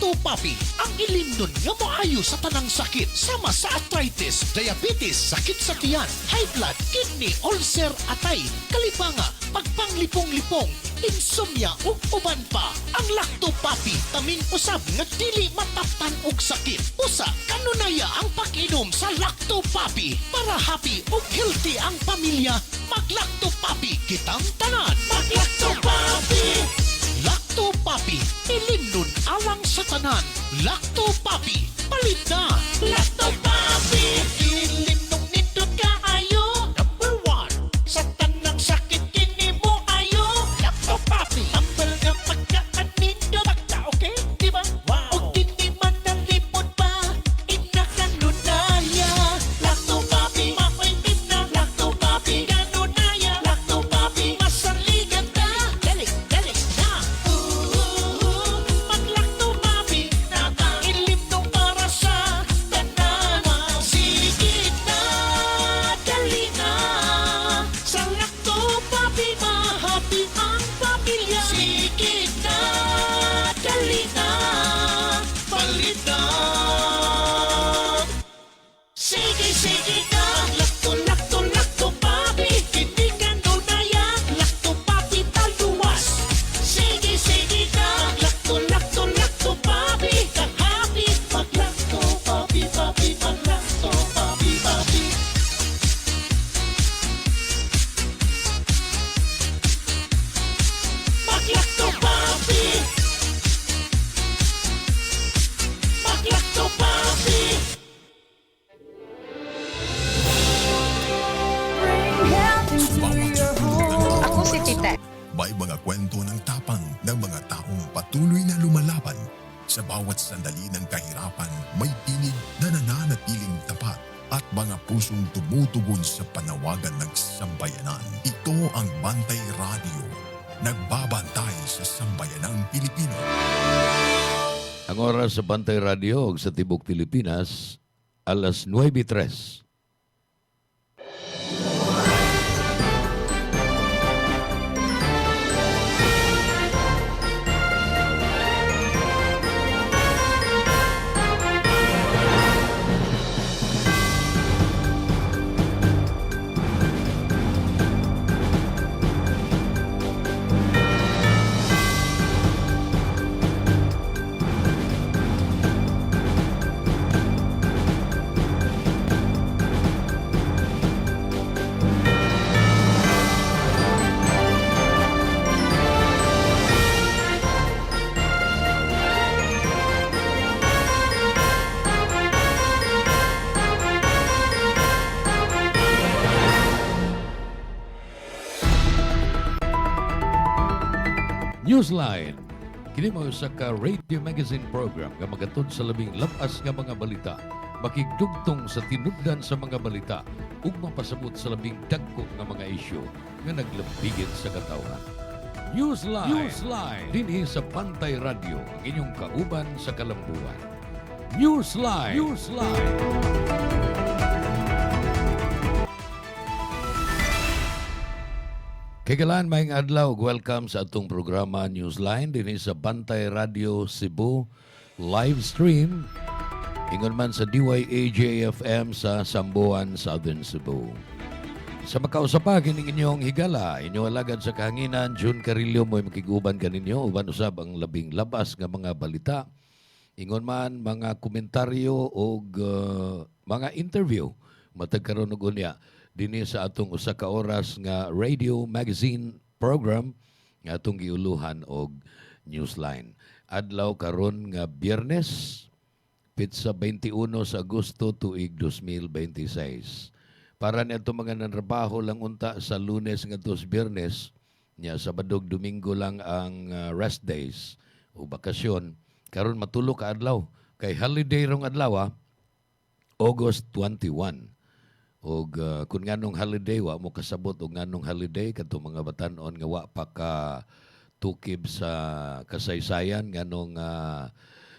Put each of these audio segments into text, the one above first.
Lactopapi, ang ilimnon nga maayo sa tanang sakit sama sa arthritis, diabetes, sakit sa tiyan, high blood, kidney, ulcer, atay, kalibanga, pagpanglipong-lipong, insomnia ug uban pa. Ang Lactopapi taming usab nga dili mataptan og sakit. Usa kanunaya ang pag-inom sa Lactopapi para happy ug healthy ang pamilya. Mag-Lactopapi kitang tanan. Mag-Lactopapi. Lactopapi, ilimnon alang sa tanan. Lactopapi, palit na. Lactopapi, ilimnon nindot kaayo. Number 1, sa tanang sakit kini mo ayo. Lactopapi, tambal nga pagkaan nindot. Basta okay, di ba? Wow. O dini man nalipod pa, inakanunaya. Lactopapi, makoy na. Lactopapi, kanunaya. Lactopapi, masaligan ta. Dali, dali na. Mag-Lactopapi na ilimnon para sa tanan. Sige na, dali na. Sa Lactopapi, mahappy ang pamilya. Sige na, dali na. Palit na. Sige, sige na. Lactopapi. Hindi ka nunaya. Lactopapi taluwas. Sige, sige na. Lactopapi. Kahapi. Mag-Lactopapi, papi. Mag-Lactopapi, papi. Mag-Lactopapi. Mag-Lactopapi. Ako si Tita. May mga kwento ng tapang ng mga taong patuloy na lumalaban. Sa bawat sandali ng kahirapan, may tinig na nananatiling tapat at mga pusong tumutugon sa panawagan ng sambayanan. Ito ang Bantay Radio, nagbabantay sa sambayanang Pilipino. Ang oras sa Bantay Radio ug sa Tibok Pilipinas, alas 9:03. Newsline. Kini mo sa ka radio magazine program nga magatod sa labing lapas nga mga balita, makigdugtong sa tinubdan sa mga balita ug mapasabot sa labing dagko nga mga isyu nga naglambigit sa katawhan. Newsline. Dinhi sa Bantay Radio, ang inyong kauban sa kalambuan. Newsline. Kagalan, maing adlaw, welcome sa atong programa Newsline dinhi sa Bantay Radio Cebu live stream ingon man sa DYAJ-FM sa Sambuan, Southern Cebu. Sa makausapa kining inyong higala, inyong alagad sa kahanginan, June Carillo mo'y makiguban kaninyo uban usab ang labing labas nga mga balita. Ingon man mga komentaryo o mga interview matag karon og unya dinhi sa atong usa ka oras nga radio magazine program nga atong giuluhan og Newsline. Adlaw karon nga Biyernes, pitsa 21 sa Agosto tuig 2026. Para ni atong mga nanrabaho lang unta sa Lunes nga tos Biyernes, nya Sabado ug Domingo lang ang rest days o bakasyon. Karon matulo ka adlaw kay holiday rong adlaw August 21. Og kung nganong holiday wa mo kasabot og nganong holiday kadto mga batan-on nga wa pa ka tukib sa kasaysayan nganong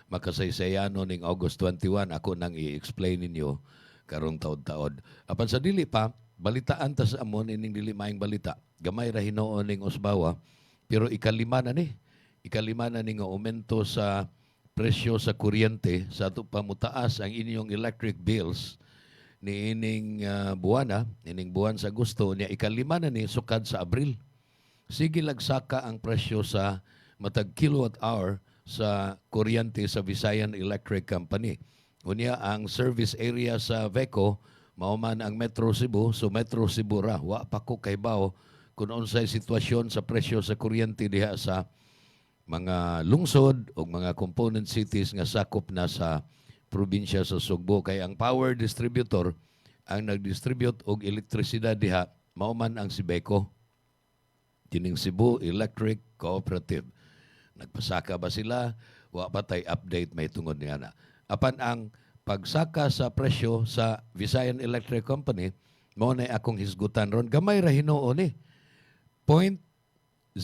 makasaysayanon ning August 21 ako nang i-explain ninyo karong taod-taod. Apan sa dili pa balitaan ta sa amon ining dili maayong balita. Gamay ra hinuon ning Osbawa pero ikalima na ni nga aumento sa presyo sa kuryente sa ato pamutaas ang inyong electric bills ni ining ining buwan sa Agosto niya ikalima na ni sukad sa Abril. Sige lagsaka ang presyo sa matag kilowatt hour sa kuryente sa Visayan Electric Company. Unya ang service area sa VECO mao man ang Metro Cebu, so Metro Cebu ra wa pa ko kaybaw kung unsay sitwasyon sa presyo sa kuryente diha sa mga lungsod o mga component cities nga sakop na sa probinsya sa Sugbo. Kay ang power distributor ang nag-distribute og elektrisidad diha mao man ang si BECO, kining Cebu Electric Cooperative. Nagpasaka ba sila? Wa pa tay update may tungod niya na. Apan ang pagsaka sa presyo sa Visayan Electric Company mao na akong hisgutan ron. Gamay ra hinuon ni 0.06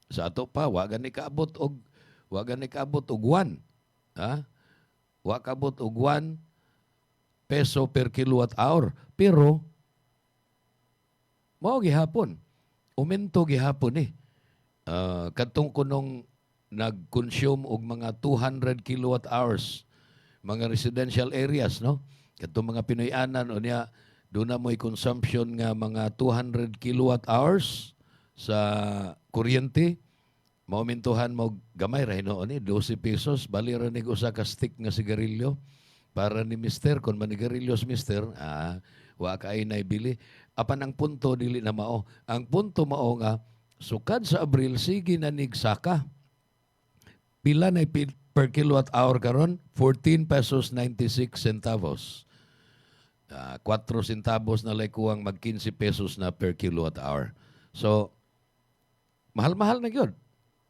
sa ato pa wa gani kaabot og 1. Ha? Wa kaabot og 1 peso per kilowatt hour. Pero mao gihapon. Umento gihapon ni. Kadtong kunong nag-consume og mga 200 kilowatt hours mga residential areas, no? Kadtong mga Pinoy-anan unya doon na mo'y consumption nga mga 200 kilowatt hours sa kuryente. Maumintuhan mo gamay ra hinoon ni 12 pesos bali ra nig usa ka stick nga sigarilyo para ni mister kon manigarillos mister wa kay nay bili. Apan ang punto dili na mao. Ang punto mao nga sukad sa Abril sige na nigsaka. Pila na per kilowatt hour karon? 14 pesos 96 centavos. 4 centavos na lay kuwang mag 15 pesos na per kilowatt hour. So, mahal-mahal na yun.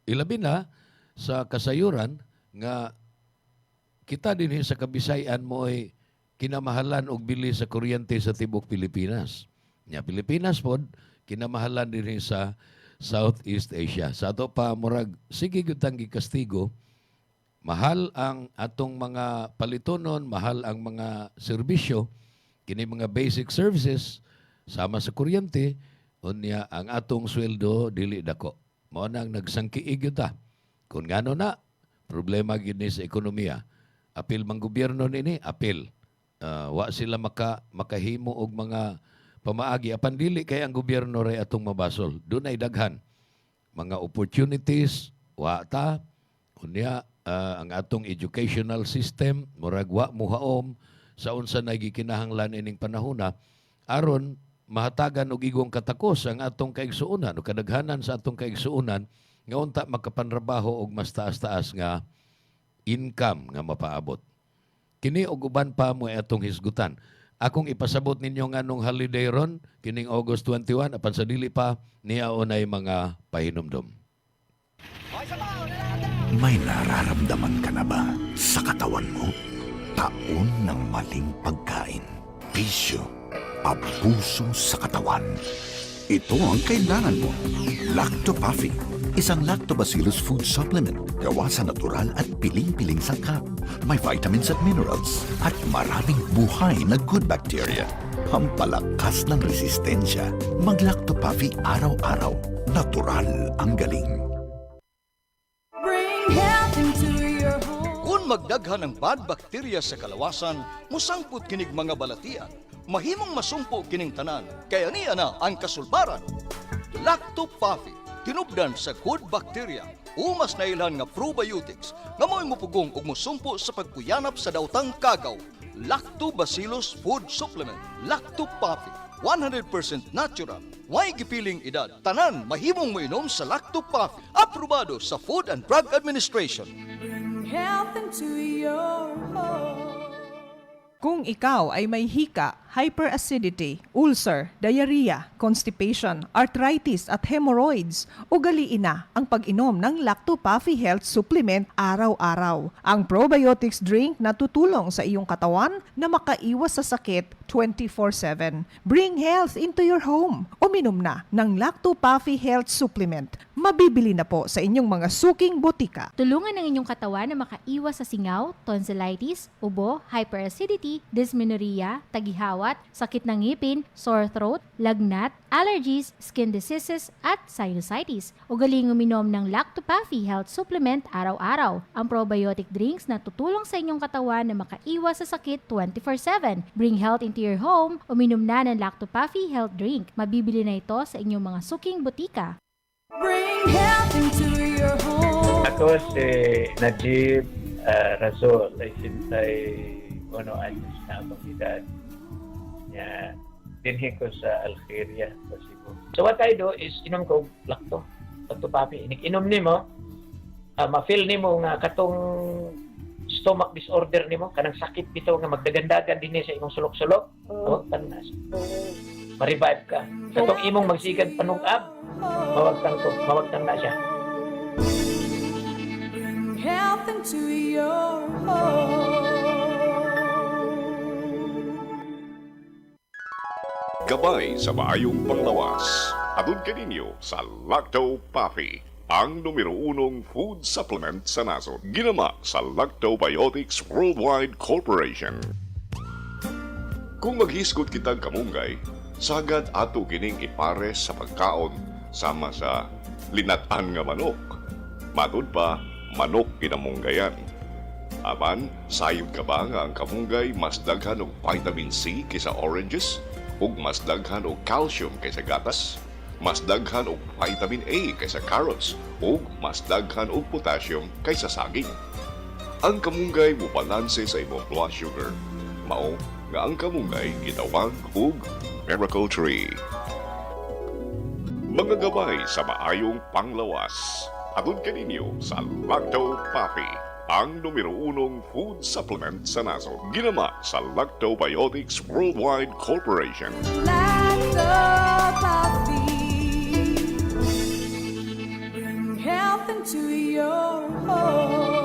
Ilabi na sa kasayuran nga kita din sa Kabisayan mo ay kinamahalan og bili sa kuryente sa tibok Pilipinas. Nya Pilipinas pod kinamahalan din sa Southeast Asia. Sa ato pa murag sige gyud tang gikastigo, mahal ang atong mga palitonon, mahal ang mga serbisyo, kini mga basic services sama sa kuryente, unya ang atong sweldo dili dako. Mao nang nagsangkiig gyud ta. Kung ngano na problema gyud ni sa ekonomiya. Apil mang gobyerno nini, apil. Wa sila makahimo og mga pamaagi apan dili kay ang gobyerno ray atong mabasol. Dunay daghan mga opportunities wa ta unya ang atong educational system murag wa muhaom sa unsa nay gikinahanglan ining panahona aron mahatagan og igong katakos ang atong kaigsuonan o kadaghanan sa atong kaigsuonan nga unta makapanrabaho og mas taas-taas nga income nga mapaabot. Kini og uban pa mo atong hisgutan. Akong ipasabot ninyo nga nung holiday ron, kining August 21, apan sa dili pa, niya unay mga pahinumdom. May nararamdaman ka na ba sa katawan mo? Taon ng maling pagkain, bisyo, abuso sa katawan. Ito ang kailangan mo. Lactopaffi, isang lactobacillus food supplement gawa sa natural at piling-piling sangkap. May vitamins at minerals at maraming buhay na good bacteria. Pampalakas ng resistensya. Mag-Lactopaffi araw-araw. Natural ang galing. Bring health into your home. Kung magdaghan ng bad bacteria sa kalawasan, musangput kinig mga balatian. Mahimong masumpo kining tanan, kaya niya na ang kasulbaran. Lactopaffi, tinubdan sa good bacteria, umas na ilan nga probiotics, nga mo'y mupugong ug musumpo sa pagkuyanap sa dautang kagaw. Lactobacillus Food Supplement, Lactopaffi, 100% natural, way gipiling edad. Tanan, mahimong moinom sa Lactopaffi, aprobado sa Food and Drug Administration. Bring health into your home. Kung ikaw ay may hika, hyperacidity, ulcer, diarrhea, constipation, arthritis at hemorrhoids, ugaliin na ang pag-inom ng Lactopaffi Health Supplement araw-araw. Ang probiotics drink na tutulong sa iyong katawan na makaiwas sa sakit 24/7. Bring health into your home. uminom na ng Lacto Puffy Health Supplement. Mabibili na po sa inyong mga suking botika. Tulungan ng inyong katawan na makaiwas sa singaw, tonsillitis, ubo, hyperacidity, dysmenorrhea, tagihawat, sakit ng ngipin, sore throat, lagnat, allergies, skin diseases, at sinusitis. Ugaling uminom ng Lacto Puffy Health Supplement araw-araw. Ang probiotic drinks na tutulong sa inyong katawan na makaiwas sa sakit 24/7. Bring health into your home. Uminom na ng Lacto Puffy Health Drink. Mabibili na ito sa inyong mga suking botika. Bring health into your home. Ako si Najib Razol, ay 61 anyos na akong edad. Yeah. Dinhi ko sa Algeria, sa Cebu. So what I do is inom ko Lacto Puffy. Inom nimo, ma-feel nimo nga katong stomach disorder nimo, kanang sakit bitaw nga magdagandagan dinhi sa imong sulok-sulok. Mawagtan na. Ma-revive ka. Katong imong magsigad panungab, mawagtan na siya. Bring health into your home. Gabay sa maayong panglawas. Atun kaninyo sa Lacto Puffy, ang numero 1 food supplement sa nasod. Ginama sa Lactobiotics Worldwide Corporation. Kung maghiskot kitang kamunggay, sagad ato kining ipare sa pagkaon sama sa linatan nga manok. Matud pa, manok kinamunggayan. Aman, sayod ka ba nga ang kamunggay mas daghan og vitamin C kaysa oranges? Ug mas daghan og calcium kaysa gatas? Mas daghan og vitamin A kaysa carrots? Ug mas daghan og potassium kaysa saging? Ang kamunggay mo balanse sa imong blood sugar. Mao nga ang kamunggay gitawag og Miracle Tree. Mga gabay sa maayong panglawas. Atun kaninyo sa Lacto Puffy, ang numero 1 food supplement sa nasod. Ginama sa Lactobiotics Worldwide Corporation. Lacto Puffy. Bring health into your home.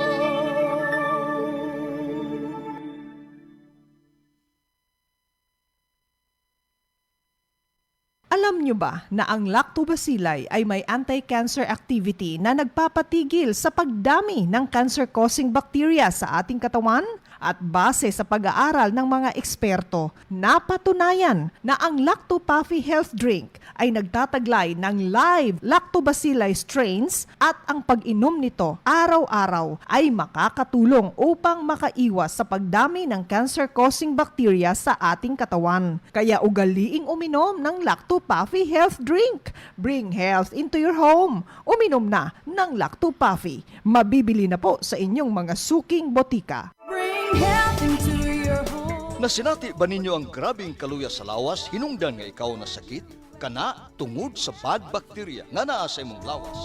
Alam nyo ba na ang lactobacilli ay may anti-cancer activity na nagpapatigil sa pagdami ng cancer-causing bacteria sa ating katawan? At base sa pag-aaral ng mga eksperto, napatunayan na ang Lacto Puffy Health Drink ay nagtataglay ng live lactobacilli strains at ang pag-inom nito araw-araw ay makakatulong upang makaiwas sa pagdami ng cancer-causing bacteria sa ating katawan. Kaya ugaliing uminom ng Lacto Puffy Health Drink. Bring health into your home. Uminom na ng Lacto Puffy. Mabibili na po sa inyong mga suking botika. Bring health into your home. Nasinati ba ninyo ang grabing kaluya sa lawas hinungdan nga ikaw na sakit? Kana tungod sa bad bacteria nga naa sa imong lawas.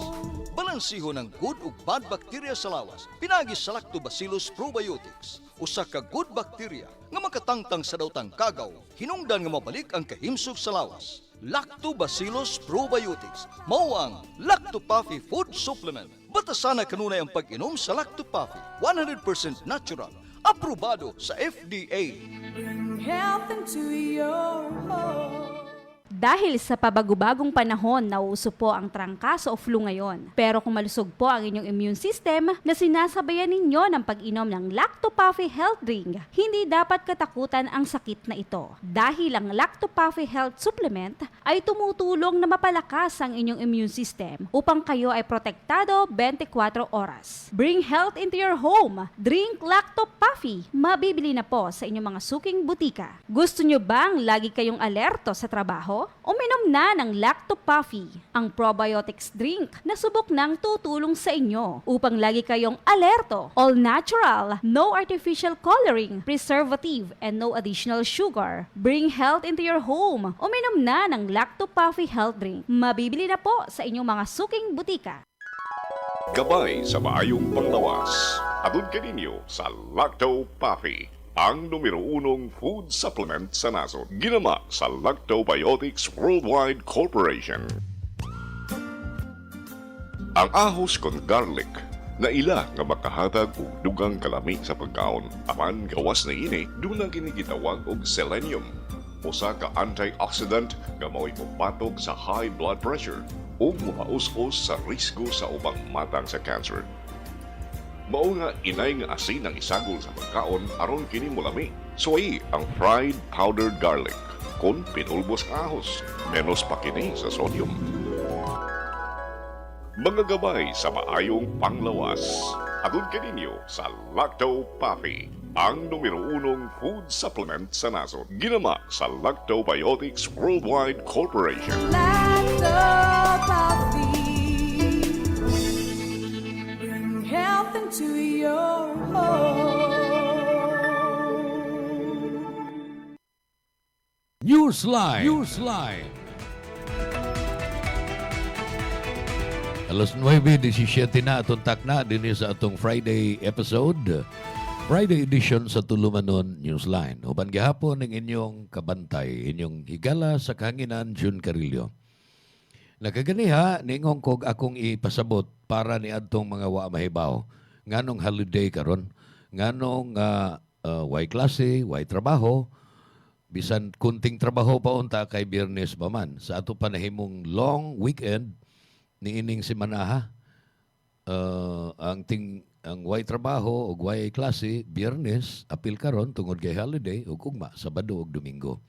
Balansiho ng good ug bad bacteria sa lawas pinagi sa Lactobacillus probiotics. Usa ka good bacteria nga makatangtang sa dawtang kagaw hinungdan nga mabalik ang kahimsog sa lawas. Lactobacillus probiotics mao ang Lacto Puffy food supplement. Batasana kanunay ang pag-inom sa Lacto Puffy, 100% natural, aprobado sa FDA. Bring health into your home. Dahil sa pabagubagong panahon, nauuso po ang trangkaso o flu ngayon. Pero kung malusog po ang inyong immune system na sinasabayan ninyo ng pag-inom ng Lacto Puffy Health Drink, hindi dapat katakutan ang sakit na ito. Dahil ang Lacto Puffy Health Supplement ay tumutulong na mapalakas ang inyong immune system upang kayo ay protektado 24 oras. Bring health into your home. Drink Lacto Puffy. Mabibili na po sa inyong mga suking butika. Gusto nyo bang lagi kayong alerto sa trabaho? Uminom na ng Lacto Puffy, ang probiotics drink na subok nang tutulong sa inyo upang lagi kayong alerto. All natural, no artificial coloring, preservative, and no additional sugar. Bring health into your home. Uminom na ng Lacto Puffy Health Drink. Mabibili na po sa inyong mga suking butika. Gabay sa maayong panglawas. Atun kaninyo sa Lacto Puffy, ang numero 1 food supplement sa nasod. Ginama sa Lactobiotics Worldwide Corporation. Ang ahos kon garlic na ila nga makahatag og dugang kalami sa pagkaon. Aman gawas na ini dunang kini gitawag og selenium. usa ka antioxidant nga mao'y mubatog sa high blood pressure ug mopaus-os sa risgo sa ubang matang sa cancer. Mao nga inay nga asin ang isagol sa pagkaon aron kini molami. Suway ang fried powdered garlic kung pinulbos ang ahos, menos pa kini sa sodium. Mga gabay sa maayong panglawas. Atun kaninyo sa Lacto Papi, ang numero 1 food supplement sa nasod. Ginama sa Lactobiotics Worldwide Corporation. Bring health into your home. Newsline. Newsline. Alas 9:17 na atong takna din sa atong Friday episode. Friday edition sa Tulumanon Newsline. Uban gihapon ng inyong kabantay, inyong higala sa kahanginan, June Carillo. Nakaganiha, ningong kog akong ipasabot para ni adtong mga wa mahibaw. Nganong holiday karon, nganong way klase, way trabaho, bisan kunting trabaho pa unta kay Biyernes ba man. Sa ato panahimong long weekend, niining si Manaha, ang way trabaho o way klase, Biyernes, apil karon tungod kay holiday, ug ugma, Sabado ug Domingo.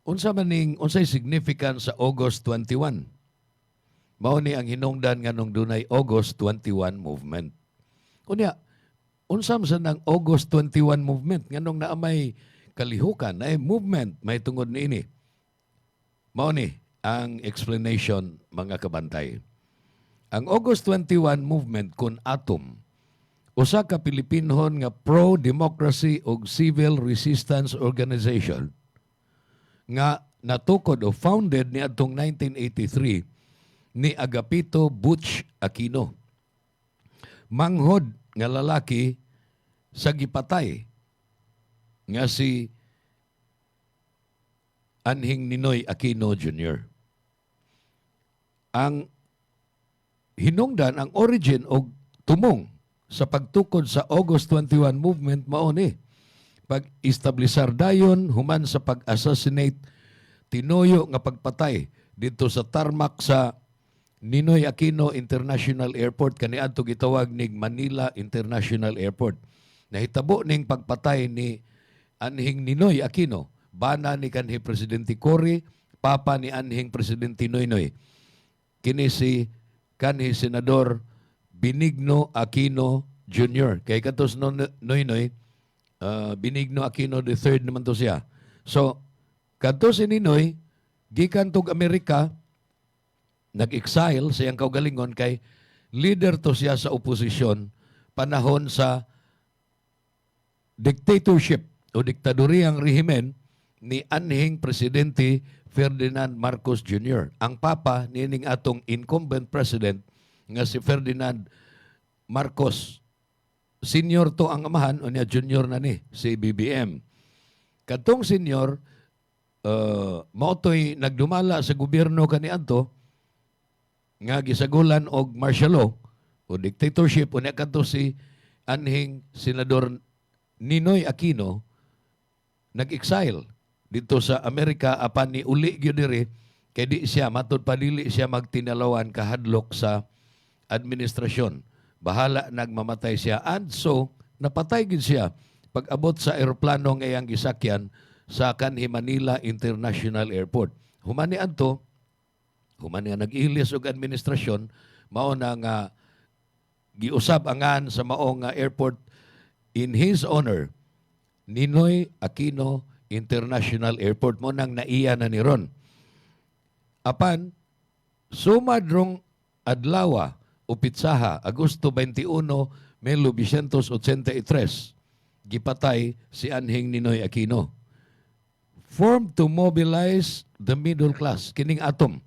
Unsay significance sa August 21? Mao ni ang hinungdan nganong dunay August 21 movement. Unya, unsam sa nang August 21 movement nganong naamay kalihukan, ay movement may tungod niini. Mao ni ang explanation, mga kabantay. Ang August 21 movement kun atom, usa ka Pilipinhon nga pro-democracy ug civil resistance organization nga natukod o founded ni adtong 1983 ni Agapito Butch Aquino. Manghod nga lalaki sa gipatay nga si Anhing Ninoy Aquino Jr. Ang hinungdan, ang origin o tumong sa pagtukod sa August 21 movement mao ni pag-establisar dayon human sa pag-assassinate tinuyo nga pagpatay dito sa tarmac sa Ninoy Aquino International Airport, kaniadto gitawag ning Manila International Airport. Nahitabo ning pagpatay ni Anhing Ninoy Aquino, bana ni kanhi Presidente Cory, papa ni Anhing Presidente Noynoy. Kini si kanhi Senador Benigno Aquino Jr. Kay katos Noynoy, Benigno Aquino III naman to siya. So, katos si Ninoy, gikan tog Amerika, nag-exile sa iyang kaugalingon kay leader to siya sa oposisyon panahon sa dictatorship o diktadoriyang rehimen ni Anhing Presidente Ferdinand Marcos Jr. Ang papa nining atong incumbent president nga si Ferdinand Marcos. Senior to ang amahan, o niya junior na ni, si BBM. Katong senior, maotoy nagdumala sa gobyerno kaniadto nga gisagulan og martial law o dictatorship, o niya kadto si Anhing Senador Ninoy Aquino nag-exile dito sa Amerika apan ni uli gyud diri kay di siya matud pa dili siya magtinalawan kahadlok sa administrasyon. Bahala nagmamatay siya, and so napatay gid siya pag-abot sa eroplano nga iyang gisakyan sa kanhi Manila International Airport. Humani adto, humani nag-ilis og administrasyon, mao na nga giusab angan sa mao nga airport in his honor, Ninoy Aquino International Airport, mo nang naiya na ni ron. Apan, sumadrong adlawa o pitsaha, Agosto 21, 1983, gipatay si Anhing Ninoy Aquino. Formed to mobilize the middle class, kining atom,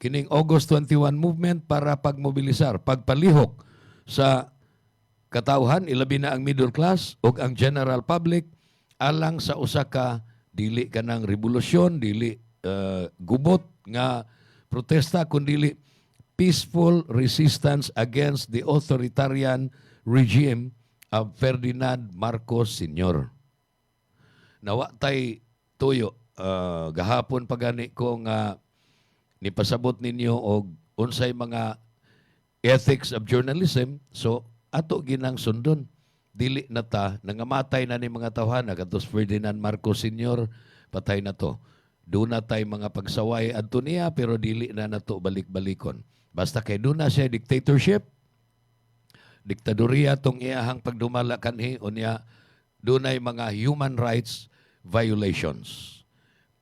kining August 21 movement para pagmobilisar, pagpalihok sa katawhan, ilabi na ang middle class o ang general public, alang sa usa ka dili kanang revolusyon, dili gubot nga protesta, kundi peaceful resistance against the authoritarian regime of Ferdinand Marcos Sr. Nawa tay tuyo gahapon pa gani ko nga nipasabot ninyo og unsay mga ethics of journalism. So ato ginang sundon. Dili na ta nangamatay na ni mga tawhana katos Ferdinand Marcos Sr. patay na to. Doon na tay mga pagsaway adto niya pero dili na nato balik-balikon. Basta kay doon na siya dictatorship, diktadorya tong iyahang pagdumala kanhi unya dunay mga human rights violations.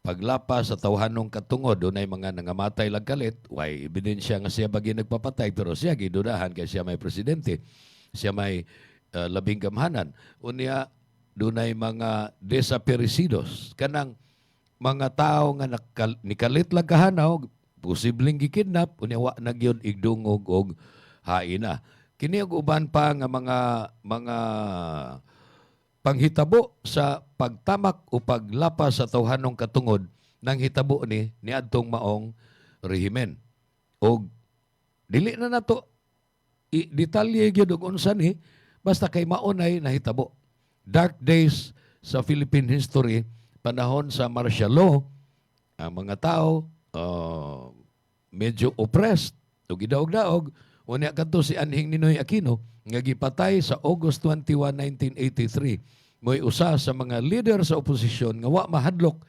Paglapas sa tawhanong katungod, dunay mga nangamatay lagkalit, way ebidensya nga siya bagi nagpapatay pero siya gidudahan kay siya may presidente. Siya may labing gamhanan. Unya, dunay mga desaparecidos. Kanang mga tao nga nikalit lang kahanaw, posibleng gikidnap, unya wa na gyud igdungog og haina. Kini og uban pa nga mga panghitabo sa pagtamak o paglapas sa tawhanong katungod nang hitabo ni adtong maong rehimen. Og dili na nato detalye gyud og unsa ni basta kay maunay nahitabo. Dark days sa Philippine history, panahon sa martial law, ang mga tao medyo oppressed o gidaog-daog. Unya kadto si Anhing Ninoy Aquino nga gipatay sa August 21, 1983. Mo'y usa sa mga leader sa oposisyon nga wa mahadlok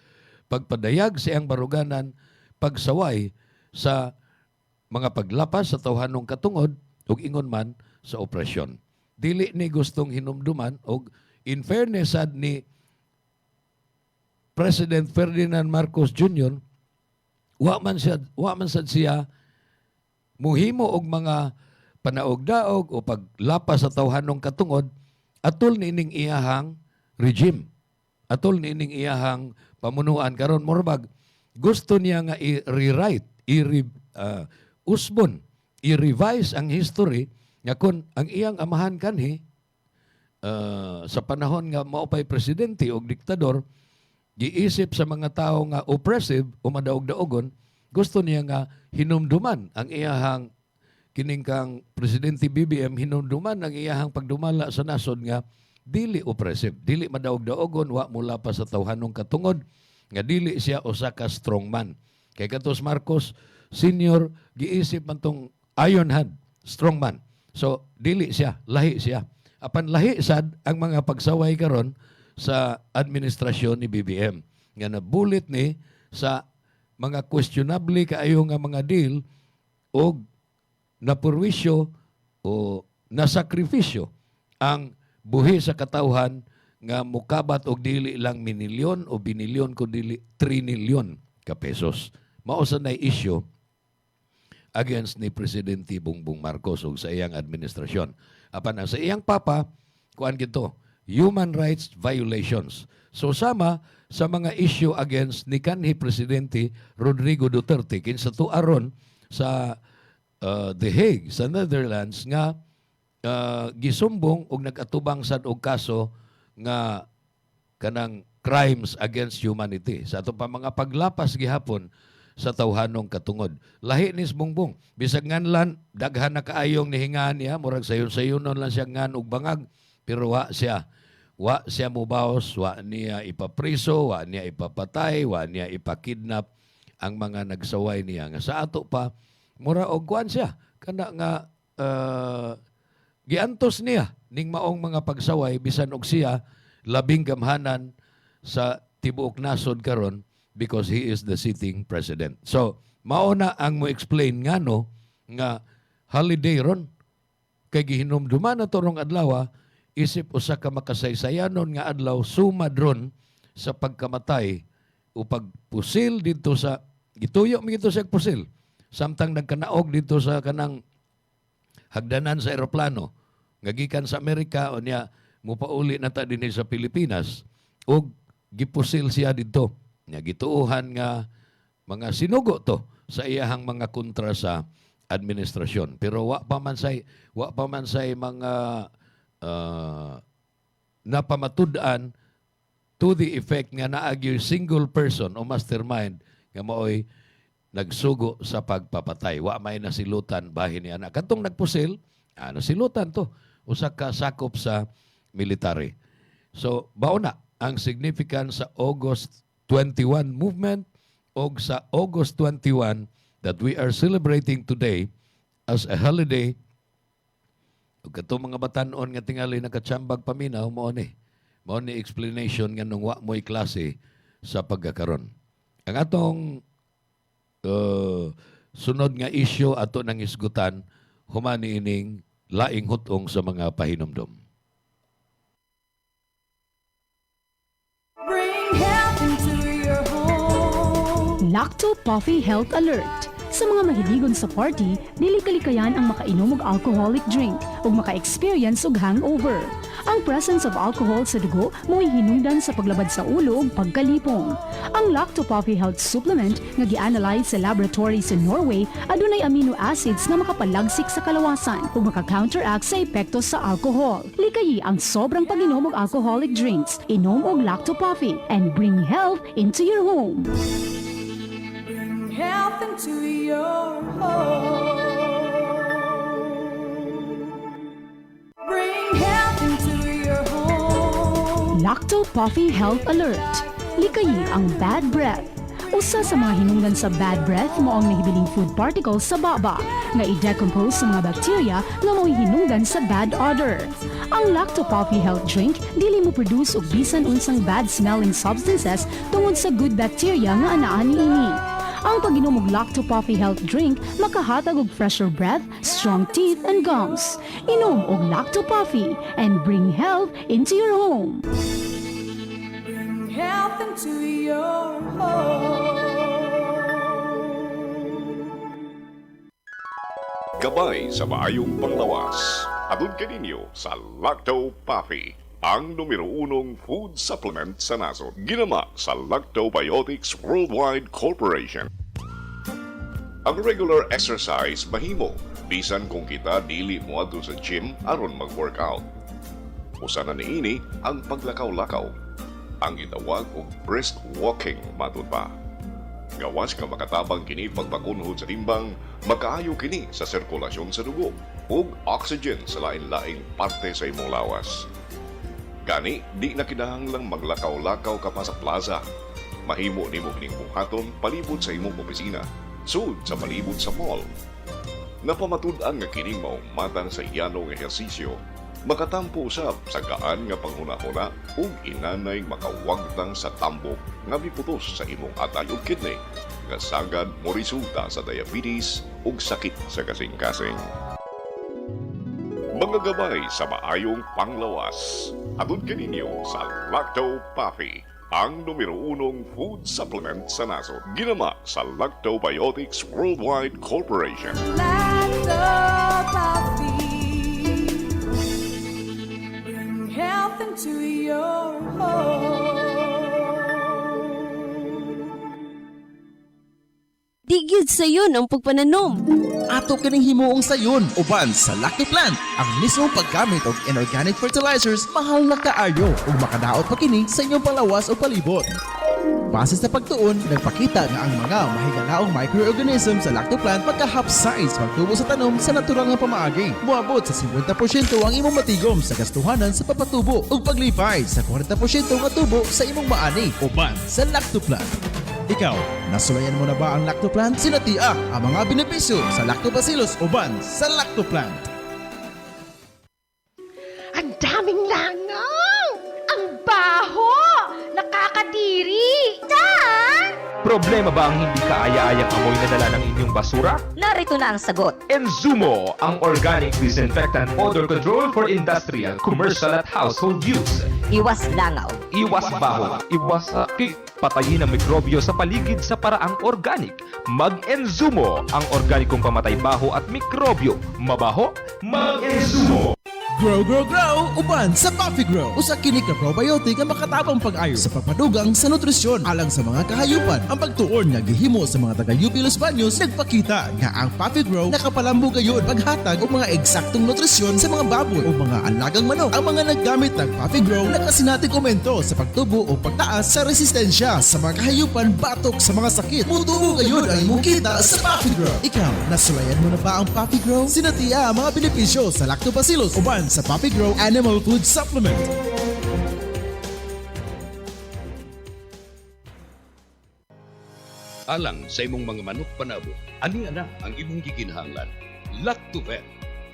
pagpadayag sa iyang baruganan pagsaway sa mga paglapas sa tawhanong katungod ug ingon man sa opresyon. Dili ni gustong hinumduman og in fairness sad ni President Ferdinand Marcos Jr. wa man sad siya muhimo og mga panaog-daog o paglapas sa tawhanong katungod atol niining iyahang regime, atol niining iyahang pamunuan karon morbag gusto niya nga i-rewrite, usbon, i-revise ang history nga kun ang iyang amahan kanhi sa panahon nga mao pay presidente o diktador giisip sa mga tao nga oppressive o madaog-daogon, gusto niya nga hinumduman ang iyahang kining kang presidente BBM, hinumduman ang iyahang pagdumala sa nasod nga dili oppressive, dili madaog-daogon, wa mula pa sa tawhanong katungod, nga dili siya usa ka strongman. Kay katos Marcos Senior giisip man tong iron hand, strongman. So dili siya, lahi siya. Apan lahi sad ang mga pagsaway karon sa administrasyon ni BBM nga nabulit ni sa mga questionable kaayo nga mga deal o napurwisyo o nasakripisyo ang buhi sa katawhan nga mukabat og dili lang minilyon o binilyon kundi 3 milyon ka pesos. Mao sa nay issue against ni Presidente Bongbong Marcos ug sa iyang administrasyon. Apan ang sa iyang papa, kuan gito, human rights violations. So sama sa mga issue against ni kanhi Presidente Rodrigo Duterte kinsa tuaron sa The Hague sa Netherlands nga gisumbong og nag-atubang sad og kaso nga kanang crimes against humanity sa ato pa mga paglapas gihapon sa tawhanong katungod. Lahi ni Bongbong, bisag nganlan daghan na kaayong nihingaan niya, murag sayon-sayonon lang siya ngan og bangag, pero wa siya mubaos, wa niya ipapriso, wa niya ipapatay, wa niya ipakidnap ang mga nagsaway niya. Nga sa ato pa, mura og kuan siya, kana nga giantos niya ning maong mga pagsaway, bisan og siya labing gamhanan sa tibuok nasod karon because he is the sitting president. So, mauna ang mo explain ngano nga holiday ron kay gihinumduman na torong adlaw isip usa ka makasaysayanon nga adlaw sumad ron sa pagkamatay o pagpusil dito sa gituyo mi dito sa pusil samtang nagkanaog dito sa kanang hagdanan sa eroplano nga gikan sa Amerika o niya mupauli na ta dinhi sa Pilipinas ug gipusil siya dito nya gituohan nga mga sinugo to sa iyahang mga kontra sa administrasyon, pero wa pa man say mga napamatud-an to the effect nga naagyo single person o mastermind nga maoy nagsugo sa pagpapatay. Wa may nasilutan bahin ni anak kadtong nagpusil, nasilutan to usa ka sakop sa military. So bauna ang significance sa August 21 movement o sa August 21 that we are celebrating today as a holiday. Ug kato mga batan-on nga tingali nakatsambag paminaw mo ni. Mao ni explanation nga nung wa mo'y klase sa pagkakaron. Ang atong sunod nga issue ato nang isgutan humani ining laing hutong sa mga pahinomdom. Bring health into your home. Lacto Puffy Health Alert. Sa mga mahiligon sa party, dili kalikayan ang makainom og alcoholic drink ug maka-experience og hangover. Ang presence of alcohol sa dugo mo'y hinungdan sa paglabad sa ulo ug pagkalipong. Ang Lacto Puffy Health Supplement nga gi-analyze sa laboratory sa Norway adunay amino acids nga makapalagsik sa kalawasan ug maka-counteract sa epekto sa alcohol. Likayi ang sobrang pag-inom og alcoholic drinks. Inom og Lacto Puffy and bring health into your home. Bring health into your home. Bring health into your home. Lacto Puffy Health Alert. Likayi ang bad breath. Usa sa mga hinungdan sa bad breath mo ang nahibiling food particles sa baba nga i-decompose sa mga bacteria nga mo'y hinungdan sa bad odor. Ang Lacto Puffy Health Drink dili mo produce og bisan unsang bad smelling substances tungod sa good bacteria nga anaa niini. Ang pag-inom og Lacto Puffy Health Drink makahatag og fresher breath, strong teeth, and gums. Inom og Lacto Puffy and bring health into your home. Bring health into your home. Gabay sa maayong panglawas. Atun kaninyo sa Lacto Puffy, ang numero 1 food supplement sa nasod. Ginama sa Lactobiotics Worldwide Corporation. Ang regular exercise mahimo, bisan kung kita dili mo adto sa gym aron mag-workout. Usa na niini ang paglakaw-lakaw, ang gitawag og brisk walking matud pa. Gawas ka makatabang kini pagpakunhod sa timbang, makaayo kini sa sirkulasyon sa dugo ug oxygen sa lain-laing parte sa imong lawas. Gani, di na kinahanglang maglakaw-lakaw ka pa sa plaza. Mahimo nimo kining buhaton palibot sa imong opisina, sud sa palibot sa mall. Napamatud-an nga kini maong matang sa iyanong ehersisyo, makatampo usab sa gaan nga panghuna-huna ug inanay makawagtang sa tambok nga miputos sa imong atay ug kidney, nga sagad mo resulta sa diabetes ug sakit sa kasing-kasing. Mga gabay sa maayong panglawas. Atun kaninyo sa Lacto Puffy, ang numero 1 food supplement sa nasod. Ginama sa Lactobiotics Worldwide Corporation. Lacto Puffy. Bring health into your home. Digid sayon ang pagpananom. Ato kining himuong sayon uban sa Lacto Plant. Ang mismong paggamit og inorganic fertilizers mahal na kaayo ug makadaot pa kini sa inyong palawas o palibot. Base sa pagtuon, nagpakita nga ang mga mahigalaong microorganism sa Lacto Plant magka-half size pagtubo sa tanom sa natural nga pamaagi. Moabot sa 50% ang imong matigom sa gastuhanan sa papatubo ug paglipay sa 40% nga tubo sa imong maani uban sa Lacto Plant. Ikaw, nasulayan mo na ba ang Lacto Plant? Sinatia ang mga benepisyo sa Lactobacillus uban sa Lacto Plant. Ang daming langaw! Ang baho! Nakakadiri! Problema ba ang hindi kaaya-ayang amoy na dala ng inyong basura? Narito na ang sagot. Enzumo, ang organic disinfectant odor control for industrial, commercial at household use. Iwas langaw. Iwas baho. Iwas sakit. Patayin ang mikrobyo sa paligid sa paraang organic. Mag-Enzumo, ang organikong pamatay baho at mikrobyo. Mabaho? Mag-Enzumo! Grow, grow, grow! Uban sa Puffy Grow! Usa kini ka probiotic nga makatabang pag-ayo sa pagpadugang sa nutrisyon alang sa mga kahayupan. Ang pagtuon nga gihimo sa mga taga-UP Los Baños nagpakita nga ang Puffy Grow nakapalambo gayon paghatag og mga eksaktong nutrisyon sa mga baboy o mga alagang manok. Ang mga naggamit ng Puffy Grow nakasinati komento sa pagtubo o pagtaas sa resistensya sa mga kahayupan batok sa mga sakit. Mutubo gayon ang imong kita sa Puffy Grow. Ikaw, nasulayan mo na ba ang Puffy Grow? Sinatiya ang mga benepisyo sa Lactobacillus uban sa Puffy Grow Animal Food Supplement. alang sa imong mga manok panabo. Ani ana ang imong gikinahanglan. Lactovet,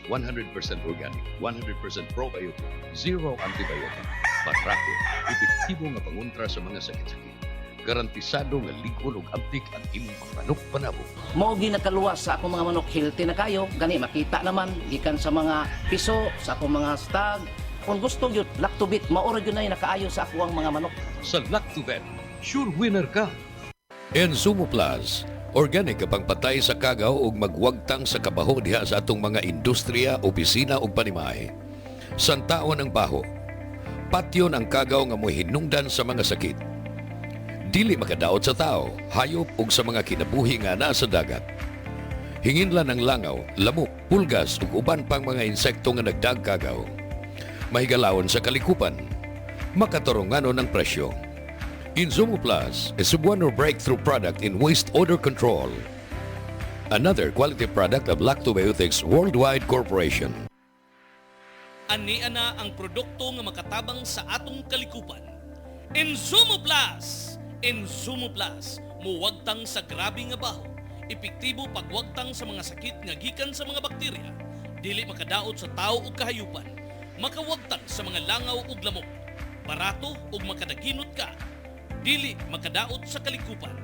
100% organic, 100% probiotic, zero antibiotic, patrako, epektibo nga pangontra sa mga sakit-sakit. Garantisado nga ligon ug abdik ang imong mga manok panabo. Mao gi nakaluwas sa akong mga manok, healthy na kayo. Gani makita naman gikan sa mga piso, sa akong mga stag. Kung gusto gyud Lactobit, maura gyud na nakaayo sa akong mga manok. Sa Lactovet, sure winner ka. Enzumo Plus, organic kapang patay sa kagaw ug magwagtang sa kabaho diha sa atong mga industriya, opisina ug panimahe. Santaon ang baho. Patyon ang kagaw nga mo'y hinungdan sa mga sakit. Dili makadaot sa tao, hayop ug sa mga kinabuhi nga naa sa dagat. Hinginlan ang langaw, lamok, pulgas ug uban pang mga insekto nga nagdagkagaw. Mahigalawon sa kalikupan, makatarunganon ang presyo. Enzumo Plus is one or breakthrough product in waste odor control. Another quality product of Lactobiotics Worldwide Corporation. Ani ana ang produkto nga makatabang sa atong kalikupan. Enzumo Plus! Enzumo Plus, muwagtang sa grabe nga baho. Epektibo pagwagtang sa mga sakit nga gikan sa mga bakterya. Dili makadaot sa tao ug kahayupan. Makawagtang sa mga langaw ug lamok. Barato ug makadaginot ka. Dili makadaot sa kalikupan.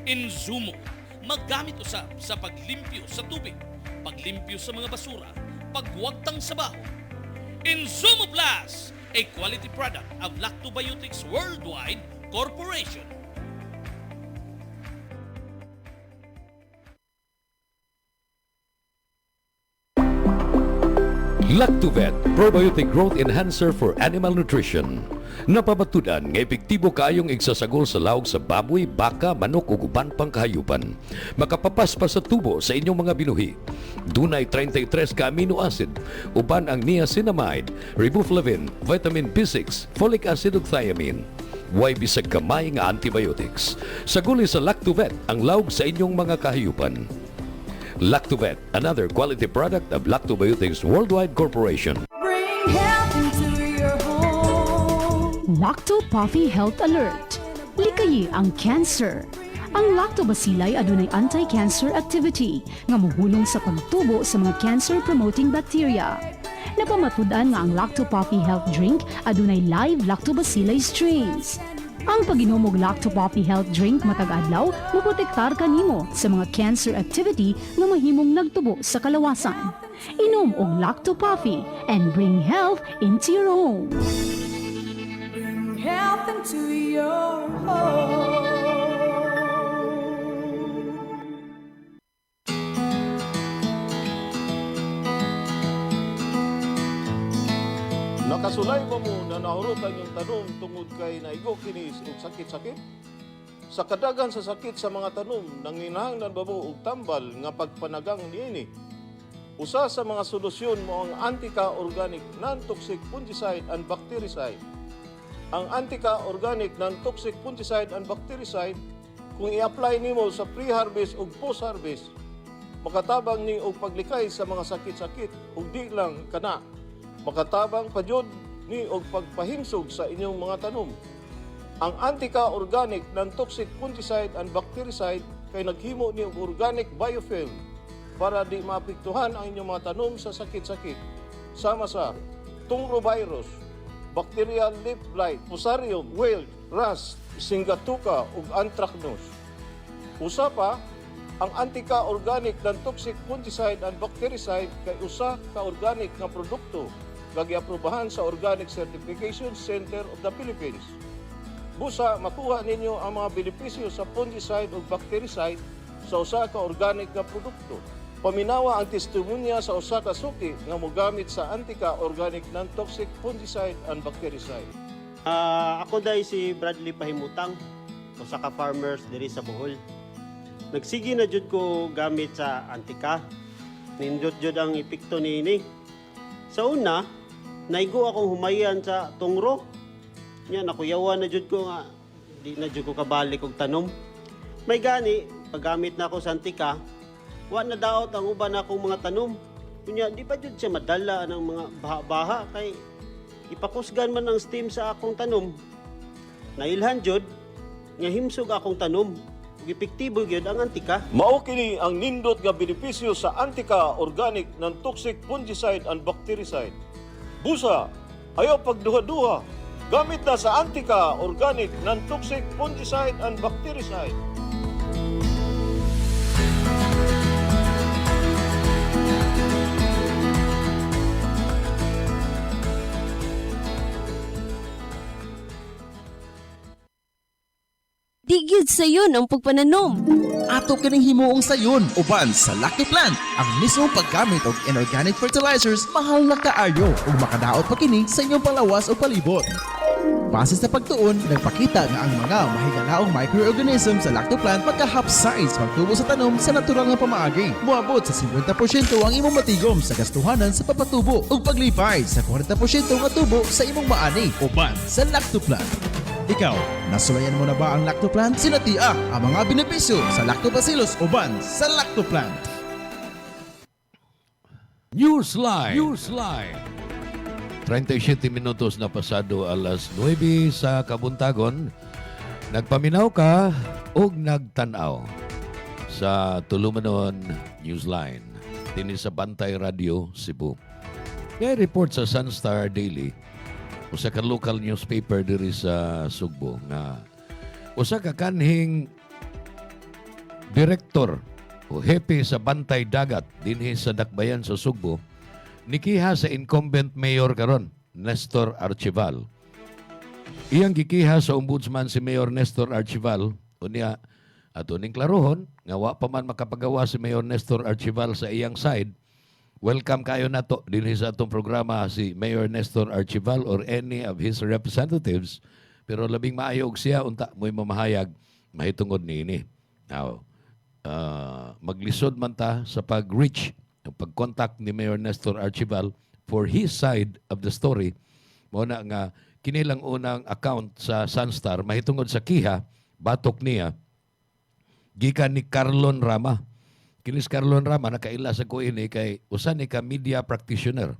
Enzumo, maggamit usab sa paglimpyo sa tubig, paglimpyo sa mga basura, pagwagtang sa baho. Enzumo Plus, a quality product of Lactobiotics Worldwide Corporation. Lactovet, probiotic growth enhancer for animal nutrition. Napabatudan nga epektibo kaayong igsasagol sa lawg sa baboy, baka, manok ug uban pang kahayupan. Makapapas pa sa tubo sa inyong mga binuhi. Dunay 33 ka amino acid, uban ang niacinamide, riboflavin, vitamin B6, folic acid ug thiamine. Way bisag gamay nga antibiotics. Saguli sa Lactovet ang lawg sa inyong mga kahayupan. Lactovet, another quality product of Lactobiotics Worldwide Corporation. Bring health into your home. Lacto Puffy Health Alert. Likayi ang cancer. Ang lactobacilli adunay anti-cancer activity nga mohulong sa pagtubo sa mga cancer-promoting bacteria. Napamatud-an nga ang Lacto Puffy Health Drink adunay live lactobacilli strains. Ang pag-inom og Lacto Puffy Health Drink matag adlaw moprotektar kanimo sa mga cancer activity nga mahimong nagtubo sa kalawasan. Inom og Lacto Puffy and bring health into your home. Bring health into your home. Nakasulay ba mo na nahurutan yung tanom tungod kay naigo kinis og sakit-sakit? Sa kadagan sa sakit sa mga tanom, nanginahanglan ba mo og tambal nga pagpanagang niini? Usa sa mga solusyon mo ang Antica Organic Non-Toxic Fungicide and Bactericide. Ang Antica Organic Non-Toxic Fungicide and Bactericide, kung i-apply nimo sa pre-harvest ug post-harvest, makatabang ni og paglikay sa mga sakit-sakit ug di lang kana. Makatabang pa jud ni og pagpahimsog sa inyong mga tanom. Ang Antica Organic Non-Toxic Fungicide and Bactericide kay naghimo ni og organic biofilm para di maapektuhan ang inyong mga tanom sa sakit-sakit. Sama sa tungrovirus, bacterial leaf blight, fusarium, wilt, rust, singatuka ug anthracnose. Usa pa, ang Antica Organic Non-Toxic Fungicide and Bactericide kay usa ka organic nga produkto gagi-aprobahan sa Organic Certification Center of the Philippines. Busa, makuha ninyo ang mga benepisyo sa fungicide o bactericide sa usa ka organic nga produkto. Paminawa ang testimonya sa usa ka suki nga mogamit sa Antica Organic Non-Toxic Fungicide and Bactericide. Ako dahil si Bradley Pahimutang, usa ka farmers diri sa Bohol. Nagsigi na jud ko gamit sa Antica. Nindot jud ang epekto niini. Sa una, naigo akong humayan sa tungro. Nya nakuyawan na jud ko nga di na jud ko kabalik og tanom. May gani paggamit na ako sa Antica, wa na daot ang uban akong mga tanom. Kunya di pa jud siya madala ng mga baha-baha kay ipakusgan man ang steam sa akong tanom. Nailhan jud nga himsog akong tanom epektibo gyud ang antika. Mao kini ang nindot nga benepisyo sa Antica Organic non-toxic fungicide and bactericide. Busa, ayaw pagduha-duha. Gamit na sa Antica Organic non-toxic fungicide and bactericide. Digid sayon ang pagpananom. Ato kining himuong sayon uban sa Lucky Plant. Ang mismong paggamit og inorganic fertilizers mahal na kaayo ug makadaot pa kini sa inyong palawas o palibot. Base sa pagtuon, nagpakita nga ang mga mahigalaong microorganism sa lactoplant magka-half size pagtubo sa tanom sa natural nga pamaagi. Muabot sa 50% ang imong matigom sa gastuhanan sa papatubo ug paglipay sa 40% nga tubo sa imong maani uban sa lactoplant. Ikaw, nasulayan mo na ba ang lactoplant? Sinatiya ang mga benepisyo sa lactobacillus uban sa lactoplant. Newsline. 37 minutos na pasado alas 9 sa Kabuntagon. Nagpaminaw ka o nagtanaw sa Tulumanon Newsline. Dini sa Bantay Radio, Cebu. May report sa Sunstar Daily usa ka local newspaper diri sa Sugbo nga usa ka kanhing direktor o hepe sa Bantay Dagat dinhi sa Dakbayan sa Sugbo nikiha sa incumbent mayor karon Nestor Archival. Iyang gikiha sa ombudsman si Mayor Nestor Archival unya ato ning klarohon nga wa pa man makapagawa si Mayor Nestor Archival sa iyang side. Welcome kayo na to din sa atong programa si Mayor Nestor Archival or any of his representatives. Pero labing maayog siya unta mo'y mamahayag mahitungod niini. Now, maglisod man ta sa pag-reach, pag-contact ni Mayor Nestor Archival for his side of the story. Muna nga kinilang unang account sa Sunstar mahitungod sa kiha, batok niya, gikan ni Carlon Rama. Kinis Carlon Rama nakaila sa ko ini kay usa ni ka media practitioner.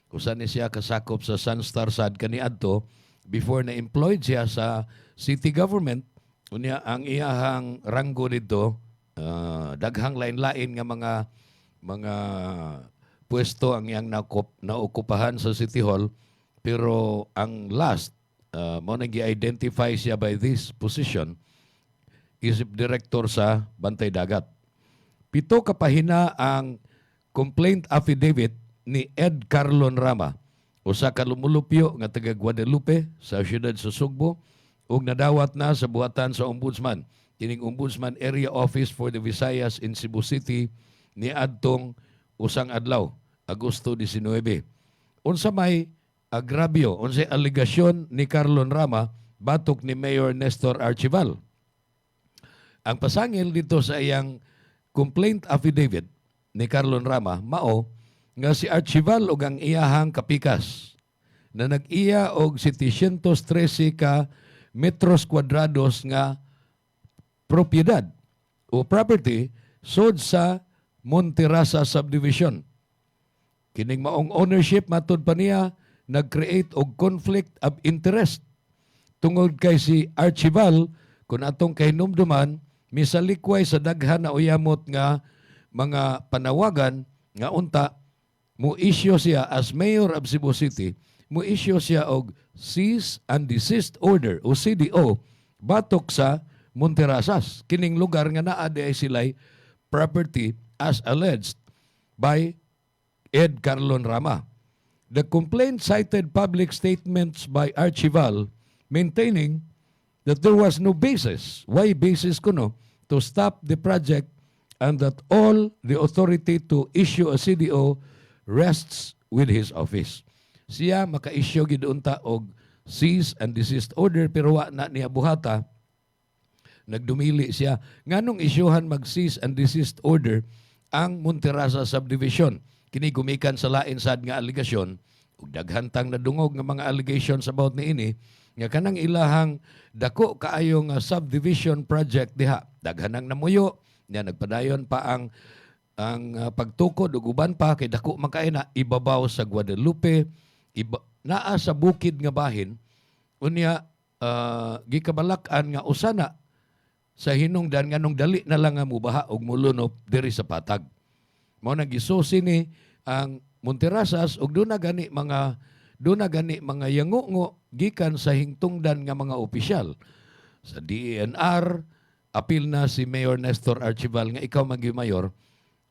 Usa ni siya kasakop sa Sunstar sad kaniadto before na employed siya sa city government. Unya ang iyahang ranggo dito daghang lain-lain nga mga pwesto ang iyang naokupahan sa City Hall pero ang last mo nang gi-identify siya by this position isip director sa Bantay Dagat. 7 kapahina ang complaint affidavit ni Ed Carlon Rama, usa ka lumulupyo nga taga Guadalupe sa siyudad sa Sugbo ug nadawat na sa buhatan sa ombudsman. Kining Ombudsman Area Office for the Visayas in Cebu City ni adtong usang adlaw, Agosto 19. Unsa may agrabyo, unsay aligasyon ni Carlon Rama batok ni Mayor Nestor Archival. Ang pasangil dito sa iyang complaint affidavit ni Carlon Rama mao nga si Archival ug ang iyahang kapikas na nag-iya og 713 ka metros kwadrados nga propiedad o property sod sa Monterasa Subdivision. Kining maong ownership matud pa niya nag-create og conflict of interest tungod kay si Archival kun atong kahinumduman misalikway sa daghan na uyamot nga mga panawagan nga unta mo issue siya as mayor of Cebu City, mo issue siya og cease and desist order o CDO batok sa Monterasas. Kining lugar nga naa ay sila'y property as alleged by Ed Carlon Rama. The complaint cited public statements by Archival maintaining that there was no basis. Why basis kuno? To stop the project and that all the authority to issue a CDO rests with his office. Siya maka-issue gid unta og cease and desist order pero wa na niya buhata. Nagdumili siya nganong isyuhan mag-cease and desist order ang Monterasa Subdivision. Kini gumikan sa lain sad nga aligasyon ug daghantang nadungog nga mga allegations about niini nga kanang ilahang dako kaayo nga subdivision project diha daghanang namuyo nya nagpadayon pa ang pagtukod ug uban pa kay dako man kay na ibabaw sa Guadalupe naa sa bukid nga bahin unya gikabalak-an nga usana sa hinungdan nganong dali na lang nga mubaha og mulunop diri sa patag. Mao nagisusi ni ang Monterrasas og doon na gani mga yangungo gikan sa hingtungdan nga mga opisyal. Sa DENR, apil na si Mayor Nestor Archival nga ikaw mayor,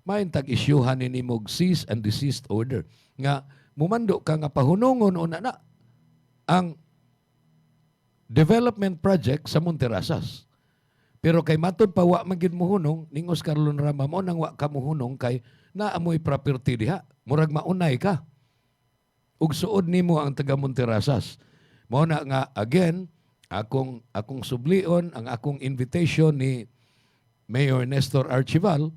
main tag-isyuhan ni mog cease and desist order nga mumando ka nga pahunongon una na ang development project sa Monterrasas. Pero kay matod pa wa magid muhunong ning Oscar Lunrama mo nang wa ka muhunong kay naamoy property diha. Murag maunay ka. Ug suod nimo ang taga Monterrasas. Mao na nga again akong sublion ang akong invitation ni Mayor Nestor Archival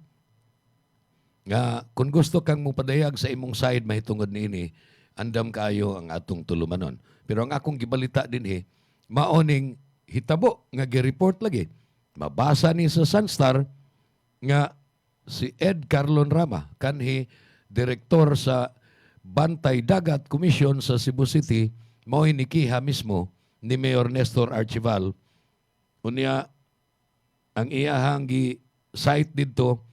nga kung gusto kang mupadayag sa imong side mahitungod niini, andam kaayo ang atong tulumanon. Pero ang akong gibalita dinhi maoning hitabo nga gi-report lagi. Mabasa ni sa Sunstar nga si Ed Carlon Rama, kanhi direktor sa Bantay Dagat Commission sa Cebu City, mao hinikiha mismo ni Mayor Nestor Archival. Unya, ang iyahang gi-cite dito,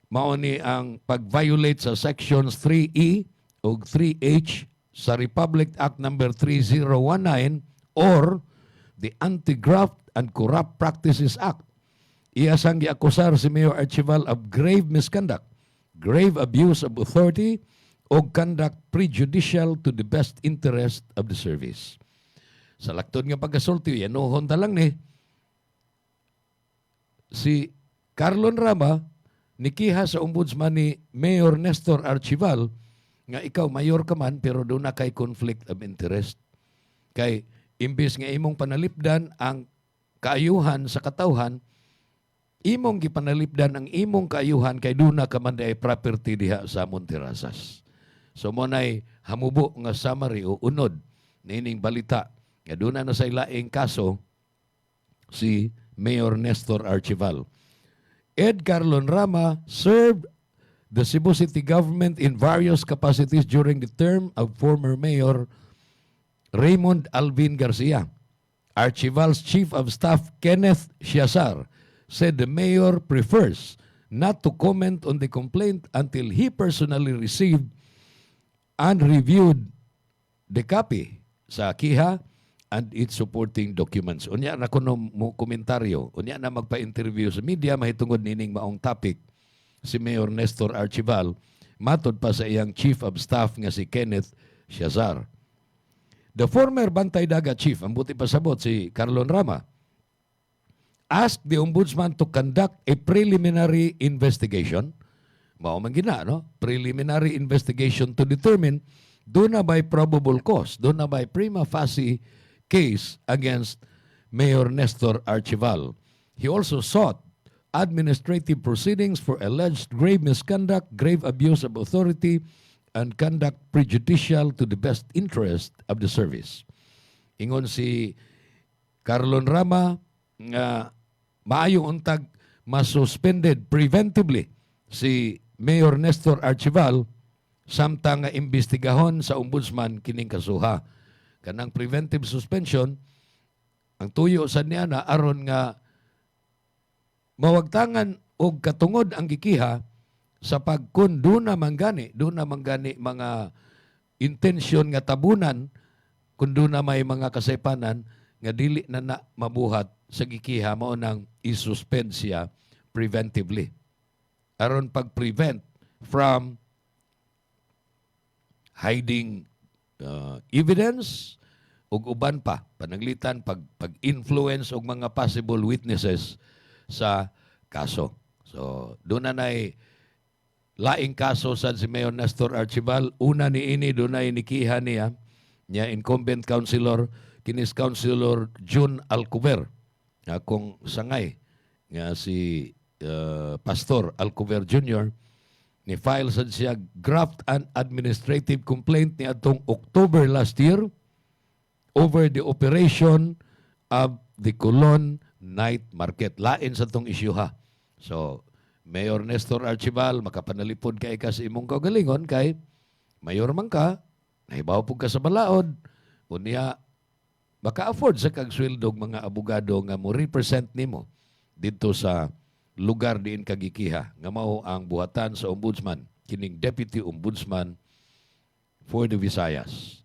mao ni ang pag-violate sa Sections 3E o 3H sa Republic Act No. 3019 or the Anti-Graft and Corrupt Practices Act. Iyasang giakusar si Mayor Archival of grave misconduct, grave abuse of authority, o conduct prejudicial to the best interest of the service. Sa laktod nga pagkasulti, yanuhon ta lang ni si Carlon Rama nikiha sa ombudsman ni Mayor Nestor Archival nga ikaw mayor ka man pero doon na kay conflict of interest. Kay imbis nga imong panalipdan ang kaayuhan sa katawhan, imong gipanalipdan ang imong kaayuhan kay doon na ka man ay property diha sa Monterrasas. So mo na'y hamubo nga summary o unod nining balita nga doon na sa ilaing kaso si Mayor Nestor Archival. Ed Carlon Rama served the Cebu City government in various capacities during the term of former Mayor Raymond Alvin Garcia. Archival's Chief of Staff Kenneth Siasar said the mayor prefers not to comment on the complaint until he personally received and reviewed the copy sa kiha and its supporting documents. Unya na kuno mo komentaryo, unya na magpa-interview sa media mahitungod nining maong topic si Mayor Nestor Archival, matod pa sa iyang Chief of Staff nga si Kenneth Siasar. The former Bantay Dagat Chief, ang buti pasabot si Carlon Rama, asked the ombudsman to conduct a preliminary investigation. Mao man gina, no? Preliminary investigation to determine doon na by probable cause, doon na by prima facie case against Mayor Nestor Archival. He also sought administrative proceedings for alleged grave misconduct, grave abuse of authority, and conduct prejudicial to the best interest of the service. Ingon si Carlon Rama nga maayong untag masuspended preventively si Mayor Nestor Archival samtang nga imbestigahon sa ombudsman kining kasuha. Kanang preventive suspension, ang tuyo sa niya na aron nga mawagtangan og katungod ang gikiha sa pagkun doon na manggani mga intensyon nga tabunan kung doon na may mga kasaypanan nga dili na mabuhat sa gikiha mao nang isuspend siya preventively. Aron pag-prevent from hiding evidence ug uban pa panaglitan pag-influence og mga possible witnesses sa kaso. So doon na nay laing kaso sa si Mayor Nestor Archival. Una niini doon na inikiha niya incumbent councilor kinis Councilor June Alcover akong sangay nga si Pastor Alcover Jr. ni file sa siya graft and administrative complaint ni atong October last year over the operation of the Colon Night Market. Lain sa tong isyuha. So, Mayor Nestor Archival, makapanalipod kay ka sa imong kaugalingon kay mayor man ka, nahibaw po ka sa balaod, unya maka-afford sa kagswildog mga abogado nga mo represent nimo dito sa lugar diin kagikiha nga mao ang buhatan sa ombudsman, kining Deputy Ombudsman for the Visayas.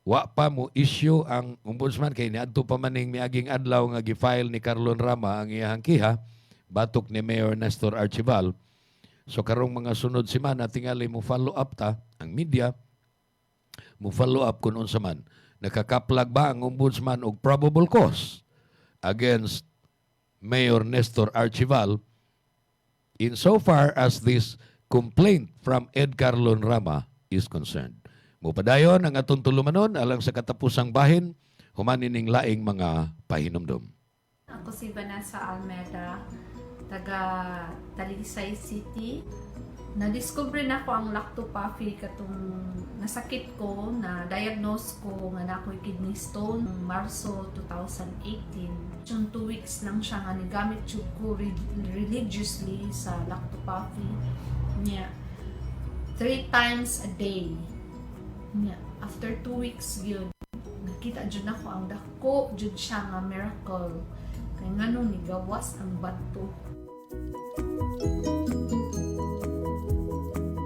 Wa pa mo issue ang ombudsman kay niadto pa maning miaging adlaw nga gi-file ni Carlon Rama ang iyahang kiha batok ni Mayor Nestor Archival. So karong mga sunod semana tingali mo follow up ta ang media mo follow up kun unsa man nakakaplag ba ang ombudsman og probable cause against Mayor Nestor Archival insofar as this complaint from Ed Carlon Rama is concerned. Mupadayon ang atong tulumanon alang sa katapusang bahin, human ining laing mga pahinumdom. Ako si Vanessa Almeda, taga Talisay City. Na-discover na ko ang lactopathy katong nasakit ko, na diagnose ko nga na ako'y kidney stone Marso 2018. Yung 2 weeks lang siya nga nigamit ko religiously sa lactopathy niya 3 times a day. Yeah. After 2 weeks yun, nakita dyan ako ang dako dyan siya nga miracle. Kaya nga nung nigawas ang bato.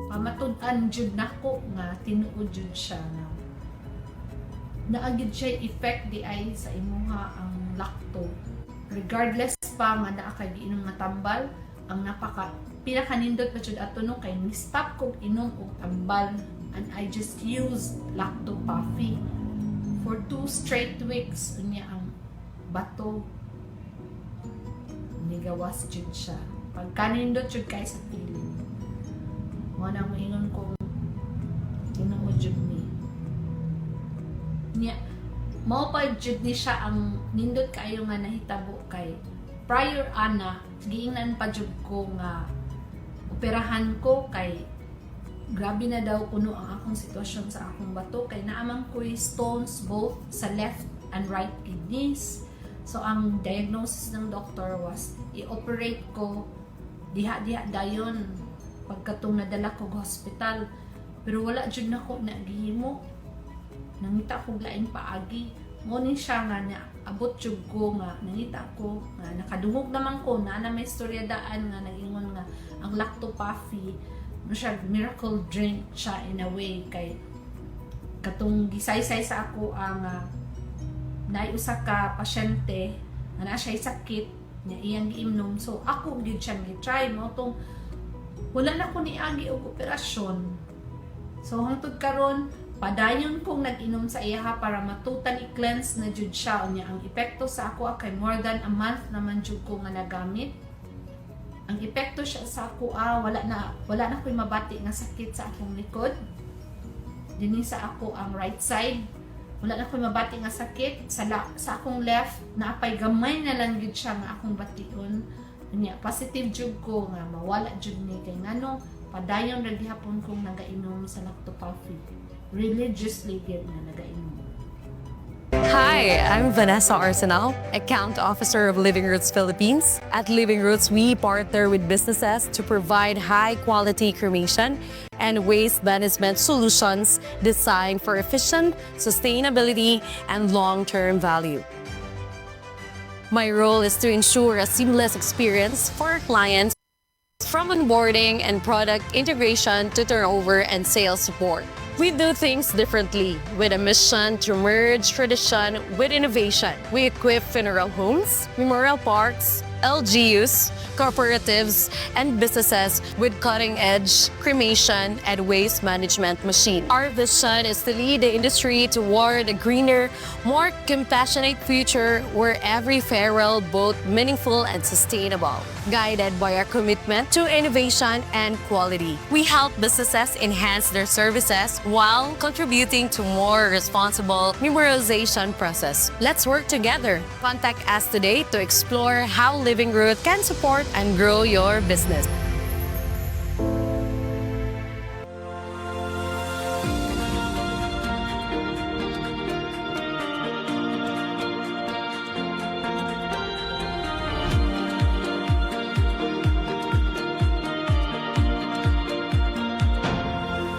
Pamatudan dyan nako nga tinuod dyan siya na naagid siya effect di ay sa imuha ang lacto. Regardless pa nga naa kay giinom nga tambal, ang pinakanindot pa jud ato no kay ni-stop kog inom og tambal. And I just used lactopathy for 2 straight weeks. Unya ang bato nigawas jud siya. Pagkanindot jud kay sa feeling. Mo na moingon ko tinuod jud ni. Nya mao pa jud ni siya ang nindot kayo nga nahitabo kay prior ana giingnan pa jud ko nga operahan ko kay grabe na daw kuno ang akong sitwasyon sa akong bato kay naamang ko'y stones both sa left and right kidneys. So ang diagnosis ng doctor was i-operate ko diha dayon pagkatong nadala ko sa hospital, pero wala jud nako na gihimo. Nangita ko laing paagi mo ni siya nga na abot jud ko nga nangita ko nga nakadungog naman ko na may istoryadaan nga nagingon nga ang lactopathy siya miracle drink siya in a way kay katong gisaysay sa ako ang naiusa ka pasyente nga na siya sakit na iyang giimnom, so ako gyud siya gi-try mo tong wala na ko niagi og operasyon. So hangtod karon padayon kong nag-inom sa iya para matutan i-cleanse na jud siya. Unya ang epekto sa ako kay more than a month naman jud ko nga nagamit. Ang epekto siya sa ako wala na ko'y mabati nga sakit sa akong likod. Dinhi sa ako ang right side. Wala na ko'y mabati nga sakit sa akong left. Naapay gamay na lang gid siya nga akong bation. Unya positive jud ko nga mawala jud ni kay ngano padayon ra gihapon kong nagainom sa lactopathy. Religiously gid na nagainom. Hi, I'm Vanessa Arsenal, Account Officer of Living Roots Philippines. At Living Roots, we partner with businesses to provide high-quality cremation and waste management solutions designed for efficient sustainability and long-term value. My role is to ensure a seamless experience for our clients from onboarding and product integration to turnover and sales support. We do things differently with a mission to merge tradition with innovation. We equip funeral homes, memorial parks, LGUs, cooperatives, and businesses with cutting-edge cremation and waste management machines. Our vision is to lead the industry toward a greener, more compassionate future where every farewell both meaningful and sustainable, guided by our commitment to innovation and quality. We help businesses enhance their services while contributing to more responsible memorialization process. Let's work together. Contact us today to explore how Living Root can support and grow your business.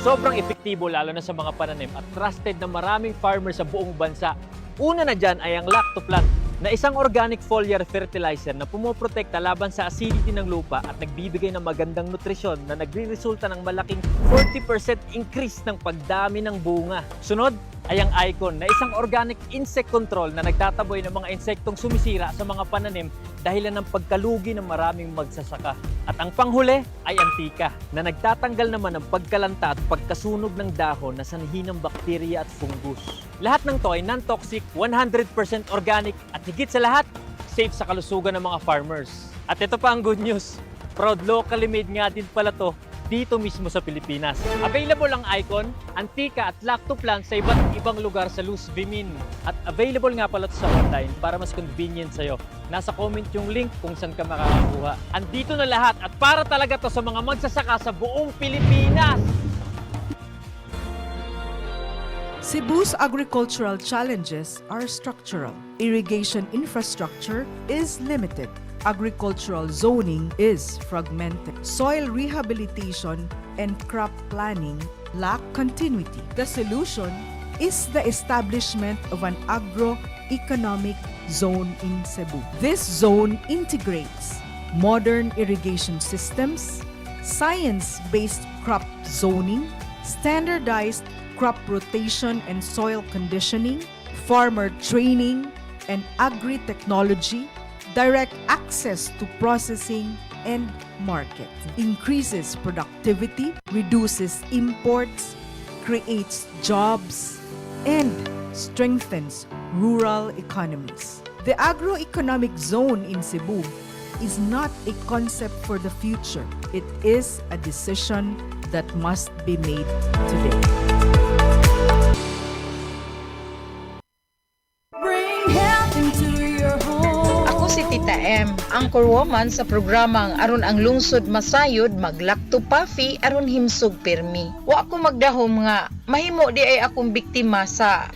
Sobrang epektibo lalo na sa mga pananim at trusted na maraming farmers sa buong bansa. Una na dyan ay ang Lactoplant. na isang organic foliar fertilizer na pumoprotekta laban sa acidity ng lupa at nagbibigay ng magandang nutrisyon na nagre-resulta ng malaking 40% increase ng pagdami ng bunga. Sunod ay ang Icon na isang organic insect control na nagtataboy ng mga insektong sumisira sa mga pananim dahilan ng pagkalugi ng maraming magsasaka. At ang panghuli ay Antika na nagtatanggal naman ng pagkalanta at pagkasunog ng dahon na sanhi ng bakterya at fungus. Lahat ng to ay non-toxic, 100% organic at higit sa lahat, safe sa kalusugan ng mga farmers. At ito pa ang good news, proud locally made nga din pala to dito mismo sa Pilipinas. Available ang Icon, Antika at Lactoplan sa iba't ibang lugar sa Luz Vimin. At available nga pala ito sa online para mas convenient sa'yo. Nasa comment yung link kung saan ka makakakuha. Andito na lahat at para talaga to sa mga magsasaka sa buong Pilipinas. Cebu's agricultural challenges are structural. Irrigation infrastructure is limited. Agricultural zoning is fragmented. Soil rehabilitation and crop planning lack continuity. The solution is the establishment of an agro-economic zone in Cebu. This zone integrates modern irrigation systems, science-based crop zoning, standardized crop rotation and soil conditioning, farmer training and agri-technology, direct access to processing and market, increases productivity, reduces imports, creates jobs, and strengthens rural economies. The agroeconomic zone in Cebu is not a concept for the future. It is a decision that must be made today. Bring health into your home. Ako si Tita M, anchor woman sa programang aron ang lungsod masayod maglakto pafi aron himsog pirmi. Wa ako magdahom nga mahimo di ay akong biktima sa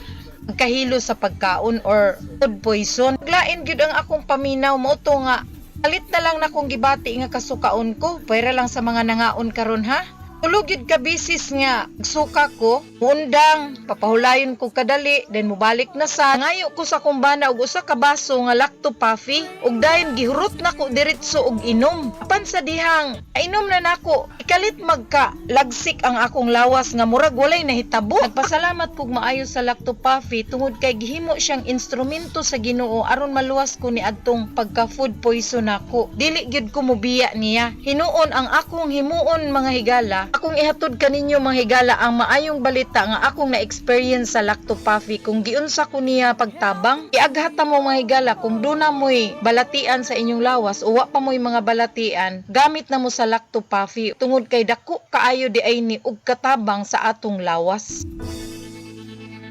kahilo sa pagkaon or food poison. Lain gyud ang akong paminaw mo to nga alit na lang na kong gibati nga kasukaon ko pwera lang sa mga nangaon karon ha. Tulog yun ka bisis nga, suka ko, undang, papahulayon ko kadali, then mubalik na sa. Ngayo ko sa kumbana og usa ka baso nga lacto puffy, ug dayon gihurot na ko diretso og inom. Apan sa dihang, inom na nako, ikalit magka, lagsik ang akong lawas nga murag walay nahitabo. Nagpasalamat pug maayo sa lacto puffy tungod kay gihimo siyang instrumento sa Ginoo aron maluwas ko ni adtong pagka food poison nako. Dili gyud ko mobiya niya. Hinuon ang akong himuon mga higala. Akong ihatod kaninyo mga higala ang maayong balita nga akong na-experience sa lacto puffy kung giunsa ko niya pagtabang. Iaghata mo mga higala kung duna mo'y balatian sa inyong lawas o wa pa mo'y mga balatian, gamit na mo sa lacto puffy tungod kay dako kaayo di ay ni og katabang sa atong lawas.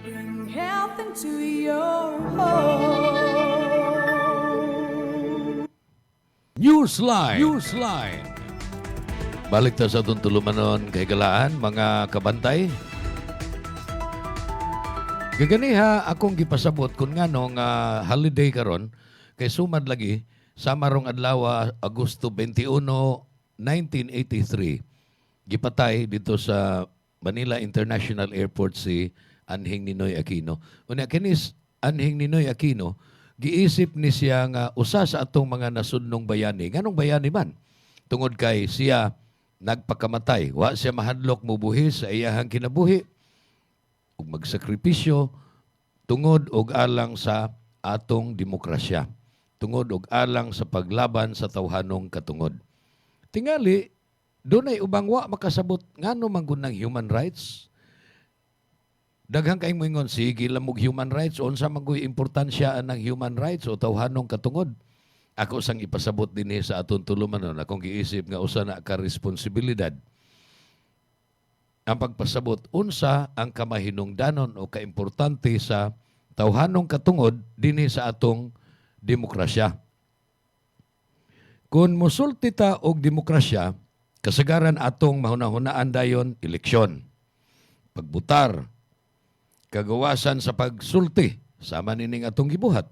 Bring health into your home. Newsline. Balik ta sa itong tulumanon kay galaan, mga kabantay. Gaganiha akong gipasabot kung nga nung holiday karon kay sumad lagi sa marong adlaw Agosto 21, 1983. Gipatay dito sa Manila International Airport si Anhing Ninoy Aquino. Unya kinis Anhing Ninoy Aquino, giisip ni siya nga usa sa atong mga nasudnong bayani. Nganong bayani man? Tungod kay siya nagpakamatay. Wa siya mahadlok mubuhi sa iyahang kinabuhi ug magsakripisyo tungod og alang sa atong demokrasya. Tungod og alang sa paglaban sa tawhanong katungod. Tingali, dunay ubang wa makasabot ngano man gud ng human rights. Daghang kay moingon sige lamog human rights unsa man gyud importansya ng human rights o tawhanong katungod. Ako sang ipasabot din sa atong tulumanon akong giisip nga usa na ka responsibilidad ang pagpasabot unsa ang kamahinungdanon o kaimportante sa tawhanong katungod dinhi sa atong demokrasya. Kung musulti ta og demokrasya, kasagaran atong mahuna-hunaan dayon eleksyon, pagbutar, kagawasan sa pagsulti, sama nining atong gibuhat,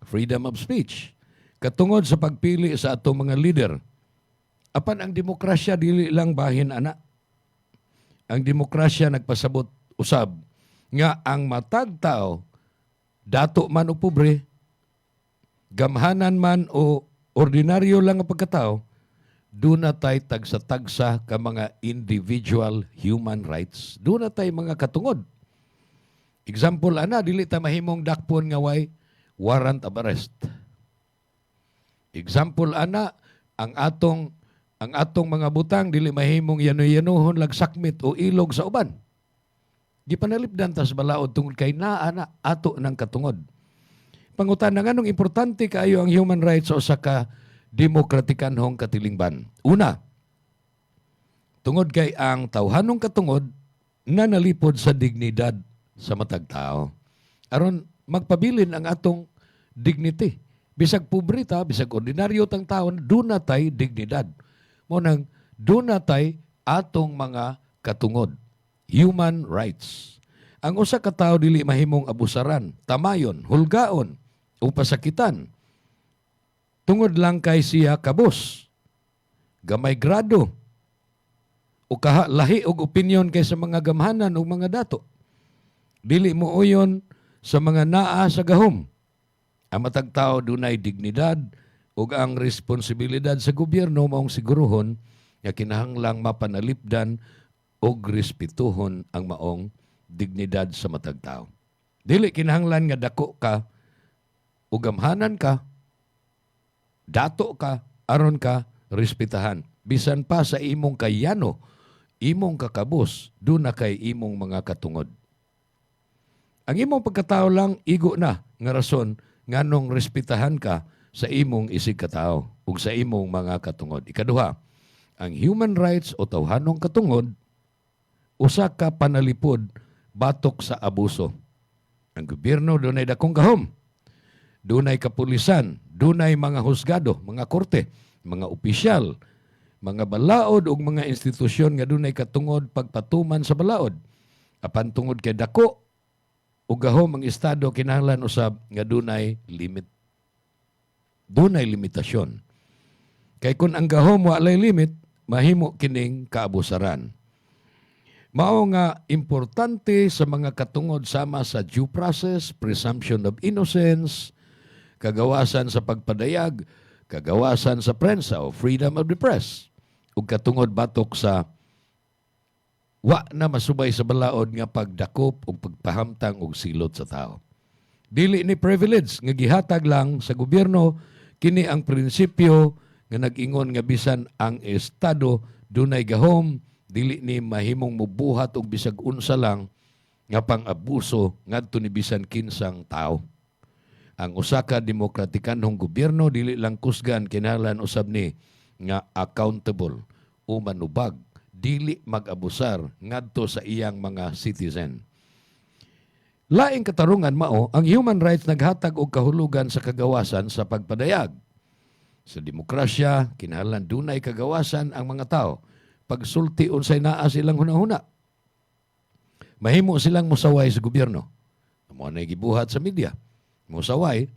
freedom of speech, katungod sa pagpili sa atong mga leader. Apan ang demokrasya dili lang bahin ana. Ang demokrasya nagpasabot usab nga ang matag tao dato man o pobre gamhanan man o ordinaryo lang ang pagkatao, doon na tayo tagsa-tagsa ka mga individual human rights. Doon na tayo mga katungod. Example, dili ta mahimong dakpon nga way warrant of arrest. Example, ang atong mga butang dili mahimong yano-yanuhon lagsakmit o ilog sa uban. Gipanalipdan tas balaod tungod kay naa ato ng katungod. Pangutan na nganong importante kaayo ang human rights o sa ka demokratikanhong katilingban. Una, tungod kay ang tawhanong katungod na nalipod sa dignidad sa matag tao. Aron magpabilin ang atong dignity. Bisag pobrita, bisag ordinaryo tang taon, doon na tay dignidad. Munang doon na tay atong mga katungod. Human rights. Ang usa ka tawo dili mahimong abusaran, tamayon, hulgaon o pasakitan. Tungod lang kay siya kabus, gamay grado, o lahi og opinyon kay sa mga gamhanan o mga dato. Dili mo uyon sa mga naa sa gahom. Ang matag tao dunay dignidad ug ang responsibilidad sa gobyerno maong siguruhon nga kinahanglang mapanalipdan og respetuhon ang maong dignidad sa matag tao. Dili kinahanglan nga dako ka o gamhanan ka, dato ka, aron ka respetahan. Bisan pa sa imong kayano, imong kakabus, doon na kay imong mga katungod. Ang imong pagkatao lang, igo na nga rason nganong respetahan ka sa imong isig katao ug sa imong mga katungod. Ikaduha, ang human rights o tawhanong katungod, usa ka panalipod batok sa abuso. Ang gobyerno dunay dakong gahom. Dunay kapulisan, dunay mga husgado, mga korte, mga opisyal, mga balaod ug mga institusyon nga dunay katungod pagpatuman sa balaod. Apan tungod kay dako ug gahom ang estado kinahanglan usab nga dunay limit. Dunay limitasyon. Kay kun ang gahom walay limit, mahimo kining kaabusaran. Mao nga importante sa mga katungod sama sa due process, presumption of innocence, kagawasan sa pagpadayag, kagawasan sa prensa o freedom of the press, ug katungod batok sa wa na masubay sa balaod nga pagdakop ug pagpahamtang og silot sa tao. Dili ni privilege nga gihatag lang sa gobyerno, kini ang prinsipyo nga nag-ingon nga bisan ang estado dunay gahom, dili ni mahimong mubuhat og bisag unsa lang nga pang-abuso ngadto ni bisan kinsang tao. Ang usa ka demokratikanhong gobyerno dili lang kusgan kinahanglan usab ni nga accountable o manubag, dili mag-abusar ngadto sa iyang mga citizen. Laing katarungan mao, ang human rights naghatag og kahulugan sa kagawasan sa pagpadayag. Sa demokrasya, kinahanglan dunay kagawasan ang mga tao. Pagsulti unsay naa silang hunahuna. Mahimo silang musaway sa gobyerno. Amo na gibuhat sa media. Musaway,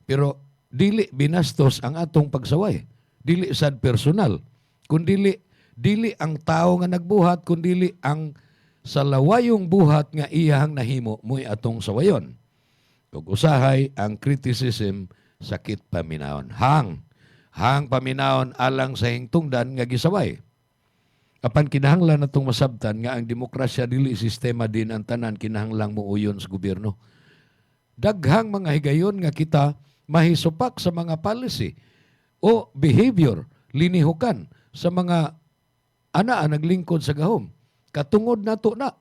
pero dili binastos ang atong pagsaway. Dili sad personal. Kundi dili ang tao nga nagbuhat, kundi ang sa lawayong buhat nga iyang nahimo mo'y atong sawayon. Kung usahay, ang criticism sakit paminahon. Hang paminahon alang sa hingtungdan nga gisaway. Apan kinahanglan natong masabtan nga ang demokrasya dili sistema din ang tanan kinahanglang muuyon sa gobyerno. Daghang mga higayon nga kita mahisupak sa mga policy o behavior, linihukan sa mga naglingkod sa gahom. Katungod nato na.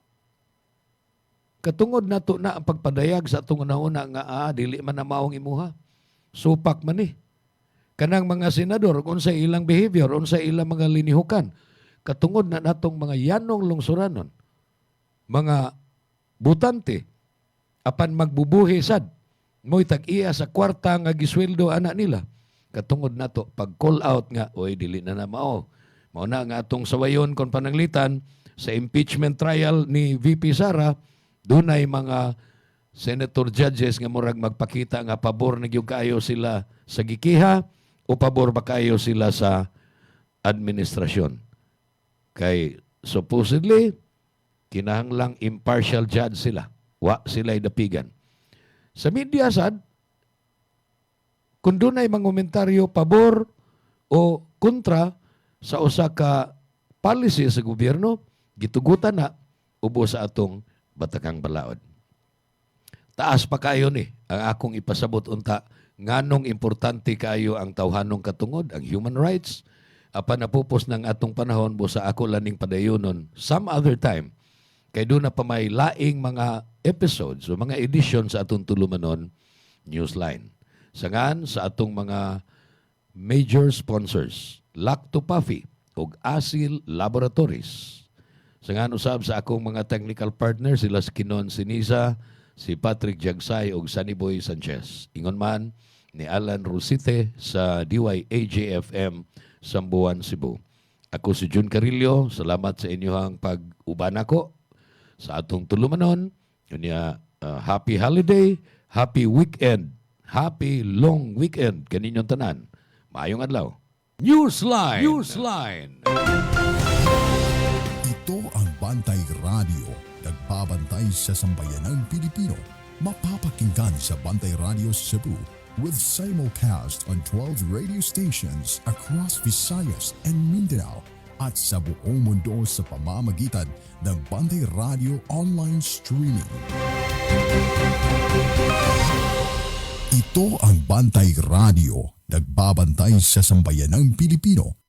Katungod nato na ang pagpadayag sa atong una nga dili man na maong imuha. Supak man ni. Kanang mga senador, unsay ilang behavior, unsay ilang mga linihukan. Katungod na natong mga yanong lungsuranon, mga butante, apan magbubuhi sad, mo'y tag-iya sa kwarta nga gisweldo anak nila. Katungod nato, pag call out nga, oy, dili na na mao. Mao na nga atong sawayon kon pananglitan, sa impeachment trial ni VP Sara, dunay mga senator judges nga murag magpakita nga pabor na gyud kaayo sila sa gikiha o pabor ba kaayo sila sa administrasyon. Kay supposedly, kinahanglang impartial judge sila. Wa sila'y dapigan. Sa media sad, kung doon ay mga komentaryo pabor o kontra sa usa ka policy sa gobyerno, gitugutan na ubo sa atong batakang balaod. Taas pa kayo ni ang akong ipasabot unta nganong importante kayo ang tawhanong katungod, ang human rights, apan napupos ng atong panahon bo sa ako laning padayonon some other time. Kay doon na pa may laing mga episodes o mga edition sa atong tulumanon Newsline. Sangan sa atong mga major sponsors, Lacto Puffy ug Asil Laboratories. Sangan usab sa akong mga technical partners, sila si Kinon Sinisa, si Patrick Jagsay ug Saniboy Sanchez. Ingon man ni Alan Rosite sa DYAJ-FM Sambuan, Cebu. Ako si Jun Carillo, salamat sa inyong pag-uban ako sa atong tulumanon. Unya, happy holiday, happy weekend, happy long weekend kaninyong tanan. Maayong adlaw. Newsline. Ito ang Bantay Radio, nagbabantay sa sambayanang Pilipino. Mapapakinggan sa Bantay Radio Cebu with simulcast on 12 radio stations across Visayas and Mindanao at sa buong mundo sa pamamagitan ng Bantay Radio online streaming. Ito ang Bantay Radio, nagbabantay sa sambayanang Pilipino.